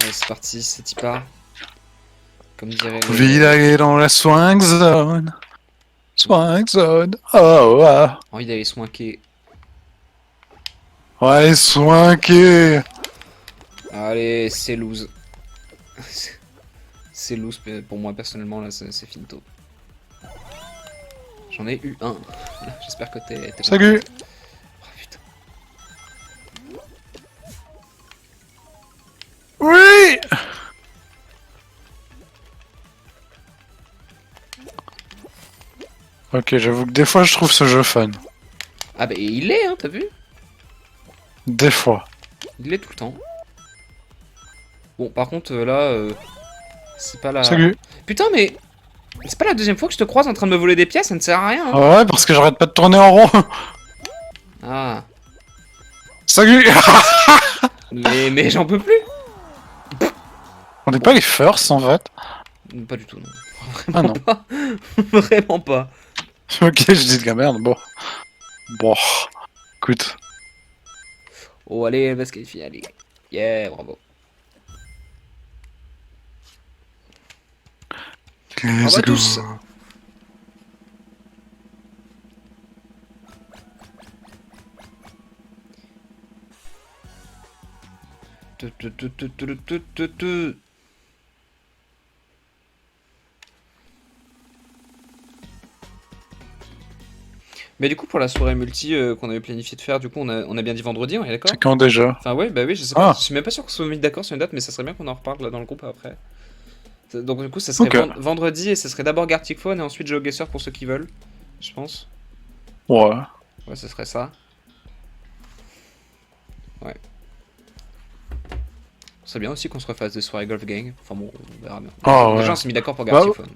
[SPEAKER 1] Allez, c'est parti, c'est y part. Comme dirait
[SPEAKER 2] Vous pouvez aller dans la Swank Zone. Swank Zone. Oh, ouais.
[SPEAKER 1] envie d'aller soinquer.
[SPEAKER 2] Ouais, Swanké.
[SPEAKER 1] Allez, c'est loose. C'est loose pour moi personnellement là, c'est finito. J'en ai eu un. J'espère que t'es
[SPEAKER 2] Salut.
[SPEAKER 1] Oh, putain.
[SPEAKER 2] Oui! Ok, j'avoue que des fois je trouve ce jeu fun.
[SPEAKER 1] Ah bah il l'est, hein, t'as vu?
[SPEAKER 2] Des fois.
[SPEAKER 1] Il l'est tout le temps. Bon, par contre, là, c'est pas la...
[SPEAKER 2] Salut.
[SPEAKER 1] Putain, mais... C'est pas la deuxième fois que je te croise en train de me voler des pièces, ça ne sert à rien, hein.
[SPEAKER 2] Ah ouais, parce que j'arrête pas de tourner en rond.
[SPEAKER 1] Ah.
[SPEAKER 2] Salut.
[SPEAKER 1] Mais j'en peux plus.
[SPEAKER 2] On n'est pas les firsts en fait.
[SPEAKER 1] Pas du tout, non.
[SPEAKER 2] Ah non.
[SPEAKER 1] Pas. Vraiment pas.
[SPEAKER 2] Ok, je dis de la merde, bon. Bon. Écoute.
[SPEAKER 1] Oh, allez, elle va se qualifier, allez. Yeah, bravo.
[SPEAKER 2] Let's
[SPEAKER 1] à
[SPEAKER 2] go.
[SPEAKER 1] tous. Mais du coup, pour la soirée multi qu'on avait planifié de faire, du coup, on a bien dit vendredi, on est d'accord?
[SPEAKER 2] C'est quand déjà?
[SPEAKER 1] Enfin, ouais, bah oui, je sais pas.
[SPEAKER 2] Ah.
[SPEAKER 1] Je suis même pas sûr qu'on soit mis d'accord sur une date, mais ça serait bien qu'on en reparle là dans le groupe après. Donc, du coup, ça serait
[SPEAKER 2] Ok.
[SPEAKER 1] vendredi et ça serait d'abord Gartic Phone et ensuite GeoGuessr pour ceux qui veulent, je pense.
[SPEAKER 2] Ouais.
[SPEAKER 1] Ouais, ce serait ça. Ouais. Ce serait bien aussi qu'on se refasse des soirées Golf Gang. Enfin bon, on verra bien.
[SPEAKER 2] Ah ouais.
[SPEAKER 1] Déjà, on s'est mis d'accord pour Gartic
[SPEAKER 2] Bah,
[SPEAKER 1] Phone.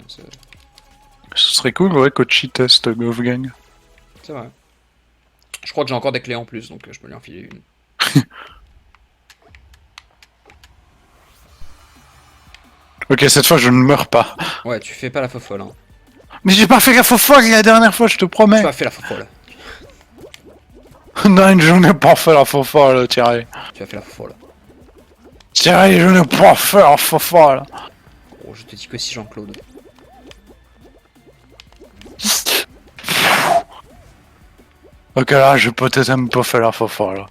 [SPEAKER 2] Ce serait cool, ouais, Kochi test Golf Gang.
[SPEAKER 1] C'est vrai. Je crois que j'ai encore des clés en plus, donc je peux lui en filer une.
[SPEAKER 2] Ok, cette fois je ne meurs pas.
[SPEAKER 1] Ouais, tu fais pas la fofolle, hein.
[SPEAKER 2] Mais j'ai pas fait la faux folle la dernière fois, je te promets.
[SPEAKER 1] Tu as fait la fofolle.
[SPEAKER 2] Non, je n'ai pas fait la faux folle, Thierry.
[SPEAKER 1] Tu as fait la fofolle.
[SPEAKER 2] Thierry, je n'ai pas fait la faux folle.
[SPEAKER 1] Oh, je te dis que si, Jean-Claude.
[SPEAKER 2] Ok, là, j'ai peut-être un peu fait la faux folle.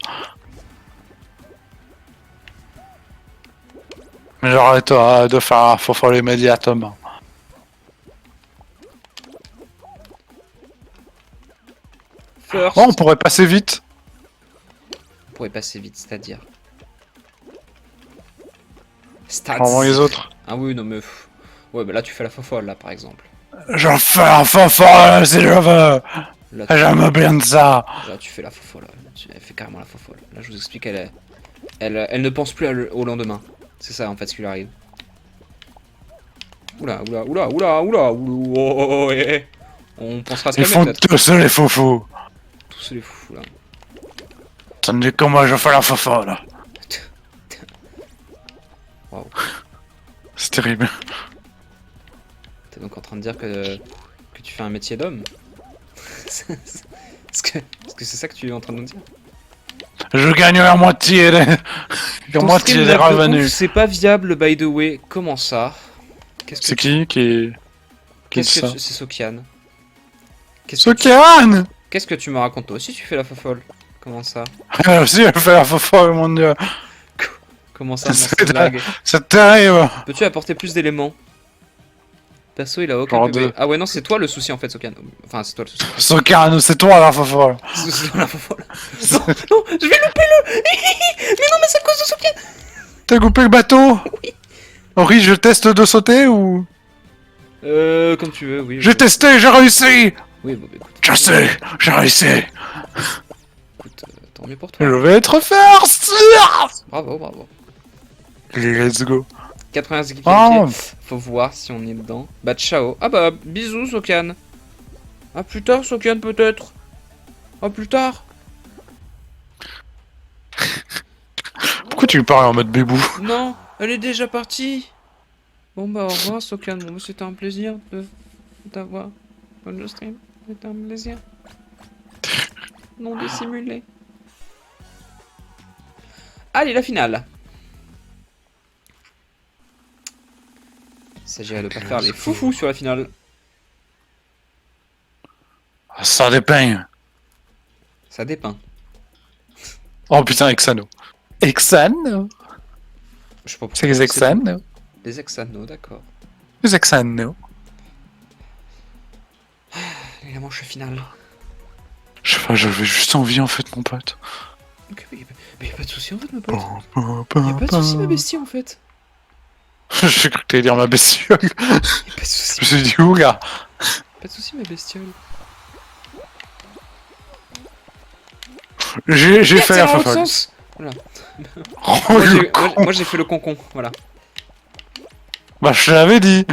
[SPEAKER 2] Mais j'arrête de faire la faux folle immédiatement.
[SPEAKER 1] First.
[SPEAKER 2] Oh, on pourrait passer vite.
[SPEAKER 1] On pourrait passer vite, c'est-à-dire. Stats.
[SPEAKER 2] Avant les autres.
[SPEAKER 1] Ah oui, non mais... Ouais, bah là, tu fais la fofolle, là, par exemple.
[SPEAKER 2] Je fais la faux folle si je veux.
[SPEAKER 1] Là,
[SPEAKER 2] J'aime bien ça.
[SPEAKER 1] Là, tu fais la fofolle. Elle fait carrément la fofolle. Là, je vous explique, elle ne pense plus au lendemain. C'est ça, en fait, ce qui lui arrive. Oula, oula, oula, oula, oula, oula, oh, oh, eh. On pensera à se
[SPEAKER 2] Ils
[SPEAKER 1] calmer,
[SPEAKER 2] font
[SPEAKER 1] peut-être.
[SPEAKER 2] tous les foufous.
[SPEAKER 1] Tous les fous, là.
[SPEAKER 2] Tandis que moi je fais la faux folle.
[SPEAKER 1] Waouh.
[SPEAKER 2] C'est terrible.
[SPEAKER 1] T'es donc en train de dire que tu fais un métier d'homme? Est-ce que c'est ça que tu es en train de nous dire?
[SPEAKER 2] Je gagne la moitié des,
[SPEAKER 1] Ton
[SPEAKER 2] moitié
[SPEAKER 1] stream
[SPEAKER 2] des
[SPEAKER 1] lag de
[SPEAKER 2] revenus.
[SPEAKER 1] ouf, c'est pas viable, by the way. Comment ça?
[SPEAKER 2] C'est qui
[SPEAKER 1] Qu'est-ce
[SPEAKER 2] ça?
[SPEAKER 1] que c'est Sokian?
[SPEAKER 2] Sokian.
[SPEAKER 1] Qu'est-ce que tu me racontes? Toi aussi tu fais la fofolle. Comment ça?
[SPEAKER 2] Elle aussi elle fait la faux folle, mon dieu.
[SPEAKER 1] Comment ça, mon
[SPEAKER 2] C'est
[SPEAKER 1] stream lag?
[SPEAKER 2] C'est terrible.
[SPEAKER 1] Peux-tu apporter plus d'éléments? Perso, il a aucun
[SPEAKER 2] Genre
[SPEAKER 1] bébé.
[SPEAKER 2] deux.
[SPEAKER 1] Ah ouais, non, c'est toi le souci en fait, Sokian. Enfin, c'est toi le souci.
[SPEAKER 2] Sokian, c'est toi la faux folle.
[SPEAKER 1] C'est toi la fofolle. Non, non, je vais louper le. Mais non, mais c'est à cause de Sokian.
[SPEAKER 2] T'as coupé le bateau?
[SPEAKER 1] Oui.
[SPEAKER 2] Henri, je teste de sauter ou?
[SPEAKER 1] Comme tu veux, oui.
[SPEAKER 2] J'ai testé, j'ai réussi.
[SPEAKER 1] Oui, bon, bah, écoute.
[SPEAKER 2] Je sais, j'ai réussi.
[SPEAKER 1] Écoute, tant mieux pour toi.
[SPEAKER 2] Je vais être first.
[SPEAKER 1] Bravo, bravo.
[SPEAKER 2] Let's go.
[SPEAKER 1] 80 équipes
[SPEAKER 2] Ah.
[SPEAKER 1] qualifiées. Faut voir si on est dedans. Bah, ciao. Ah bah, bisous, Sokian. À plus tard, Sokian, peut-être. À plus tard.
[SPEAKER 2] Pourquoi tu lui parles en mode bébou?
[SPEAKER 1] Non, elle est déjà partie. Bon bah, au revoir, Sokian. Bon, bah, c'était un plaisir de t'avoir dans le stream. C'était un plaisir. Non dissimulé. Allez, la finale. Il s'agirait de pas faire les foufous sur la finale.
[SPEAKER 2] Ça dépend.
[SPEAKER 1] Ça dépeint.
[SPEAKER 2] Oh putain, Exano. Exano?
[SPEAKER 1] Je sais pas pourquoi
[SPEAKER 2] C'est les
[SPEAKER 1] c'est
[SPEAKER 2] Exano?
[SPEAKER 1] tout. Les hexanos, d'accord.
[SPEAKER 2] Les Exano.
[SPEAKER 1] Allez, la manche finale.
[SPEAKER 2] Je sais pas, j'avais juste envie en fait, mon pote.
[SPEAKER 1] Ok, mais y'a pas de soucis en fait, ma pote. Y'a pas de soucis, ma bestie en fait.
[SPEAKER 2] J'ai cru que t'allais dire ma bestiole.
[SPEAKER 1] Y'a pas de
[SPEAKER 2] Je
[SPEAKER 1] soucis.
[SPEAKER 2] me suis dit, ouga.
[SPEAKER 1] Pas de soucis, ma bestiole.
[SPEAKER 2] J'ai
[SPEAKER 1] Merde,
[SPEAKER 2] fait
[SPEAKER 1] c'est
[SPEAKER 2] la
[SPEAKER 1] dans l'autre
[SPEAKER 2] fafalle.
[SPEAKER 1] sens. Voilà.
[SPEAKER 2] Oh,
[SPEAKER 1] Moi
[SPEAKER 2] le
[SPEAKER 1] j'ai
[SPEAKER 2] con.
[SPEAKER 1] moi, j'ai fait le concon, voilà.
[SPEAKER 2] Bah, je te l'avais dit.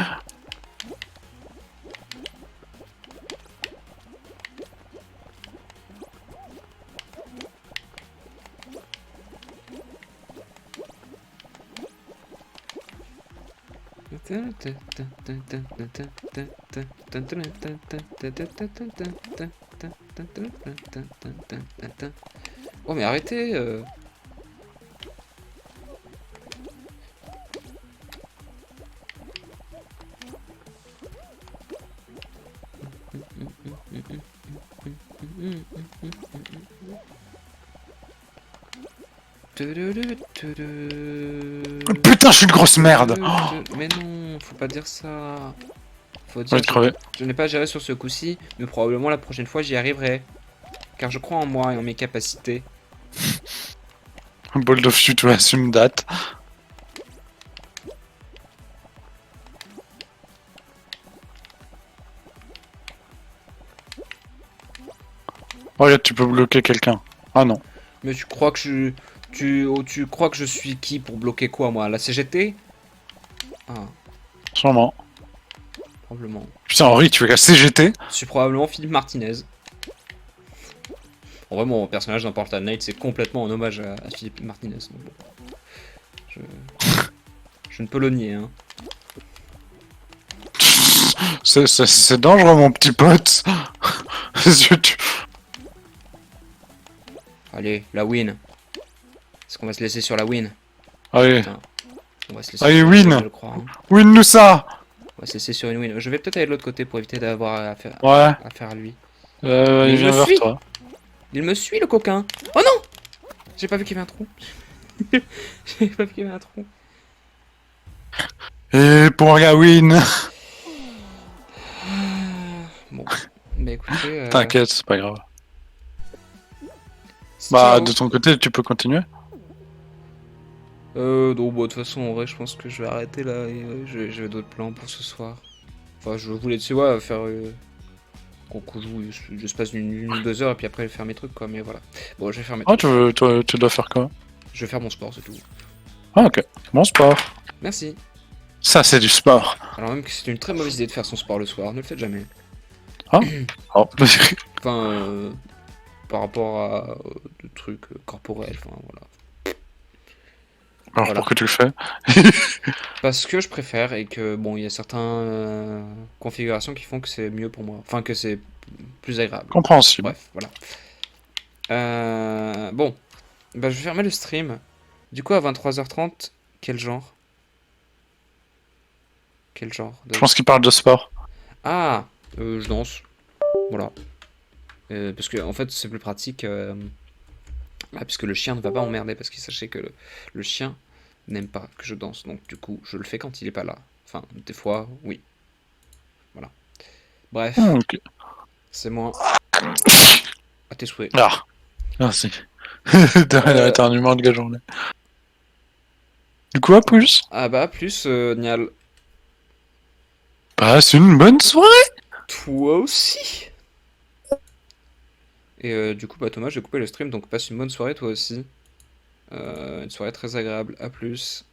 [SPEAKER 1] Oh mais arrêtez
[SPEAKER 2] Putain, je suis une grosse merde. Oh,
[SPEAKER 1] Mais non, faut pas dire ça. Faut
[SPEAKER 2] je vais
[SPEAKER 1] dire
[SPEAKER 2] te crever.
[SPEAKER 1] je n'ai pas géré sur ce coup-ci, mais probablement la prochaine fois j'y arriverai. Car je crois en moi et en mes capacités.
[SPEAKER 2] Bold of you to assume that. Oh, là, tu peux bloquer quelqu'un. Ah non.
[SPEAKER 1] Mais tu crois que tu crois que je suis qui pour bloquer quoi moi? La CGT? Ah,
[SPEAKER 2] Sûrement.
[SPEAKER 1] probablement.
[SPEAKER 2] Putain, Henri, tu es la CGT?
[SPEAKER 1] Je suis probablement Philippe Martinez. En vrai, mon personnage dans Portal Knight, c'est complètement un hommage à Philippe Martinez. Donc bon, je... je ne peux le nier, hein.
[SPEAKER 2] C'est dangereux, mon petit pote. Tu-
[SPEAKER 1] Allez, la win. Est-ce qu'on va se laisser sur la win?
[SPEAKER 2] Allez,
[SPEAKER 1] Putain, on va se laisser
[SPEAKER 2] allez,
[SPEAKER 1] sur la
[SPEAKER 2] win.
[SPEAKER 1] je crois. Hein.
[SPEAKER 2] Win-nous ça.
[SPEAKER 1] On va se laisser sur une win. Je vais peut-être aller de l'autre côté pour éviter d'avoir
[SPEAKER 2] Ouais,
[SPEAKER 1] affaire à lui.
[SPEAKER 2] il
[SPEAKER 1] Mais
[SPEAKER 2] vient
[SPEAKER 1] je
[SPEAKER 2] vers
[SPEAKER 1] suis.
[SPEAKER 2] toi.
[SPEAKER 1] Il me suit, le coquin. Oh non! J'ai pas vu qu'il y avait un trou. J'ai pas vu qu'il y avait un trou.
[SPEAKER 2] Et pour la win.
[SPEAKER 1] Bon, bah écoutez...
[SPEAKER 2] T'inquiète, c'est pas grave.
[SPEAKER 1] c'est
[SPEAKER 2] Bah,
[SPEAKER 1] ciao.
[SPEAKER 2] de ton côté, tu peux continuer.
[SPEAKER 1] Donc, bon, de toute façon, en vrai, je pense que je vais arrêter là. Et, j'avais d'autres plans pour ce soir. Enfin, je voulais, tu vois, faire. Qu'on joue l'espace d'une ou 2 heures et puis après faire mes trucs, quoi. Mais voilà. Bon, je vais faire mes
[SPEAKER 2] Ah,
[SPEAKER 1] trucs.
[SPEAKER 2] tu dois faire quoi?
[SPEAKER 1] Je vais faire mon sport, c'est tout.
[SPEAKER 2] Ah, ok. Bon sport.
[SPEAKER 1] Merci.
[SPEAKER 2] Ça, c'est du sport.
[SPEAKER 1] Alors, même que c'est une très mauvaise idée de faire son sport le soir, ne le faites jamais.
[SPEAKER 2] Oh.
[SPEAKER 1] Enfin, par rapport à des trucs corporels, enfin voilà.
[SPEAKER 2] Alors,
[SPEAKER 1] Voilà.
[SPEAKER 2] pour que tu le fais.
[SPEAKER 1] Parce que je préfère et que bon, il y a certaines configurations qui font que c'est mieux pour moi. Enfin, que c'est plus agréable.
[SPEAKER 2] Compréhensible.
[SPEAKER 1] Bref, voilà. Bon, bah, je vais fermer le stream. Du coup, à 23h30, quel genre? Quel genre de...
[SPEAKER 2] Je pense qu'il parle de sport.
[SPEAKER 1] Ah, je danse. Voilà. Parce que en fait, c'est plus pratique. Puisque le chien ne va pas emmerder. Parce que sachez que le chien n'aime pas que je danse. Donc, du coup, je le fais quand il est pas là. Enfin, des fois, oui. Voilà. Bref,
[SPEAKER 2] Ok.
[SPEAKER 1] c'est moi. À tes souhaits.
[SPEAKER 2] Ah, merci. Dernier éternuement de la journée. Du coup, à plus.
[SPEAKER 1] Ah bah, plus, Nial.
[SPEAKER 2] Passe une bonne soirée.
[SPEAKER 1] Toi aussi. Et du coup, bah Thomas, j'ai coupé le stream, donc passe une bonne soirée toi aussi. Une soirée très agréable. À plus.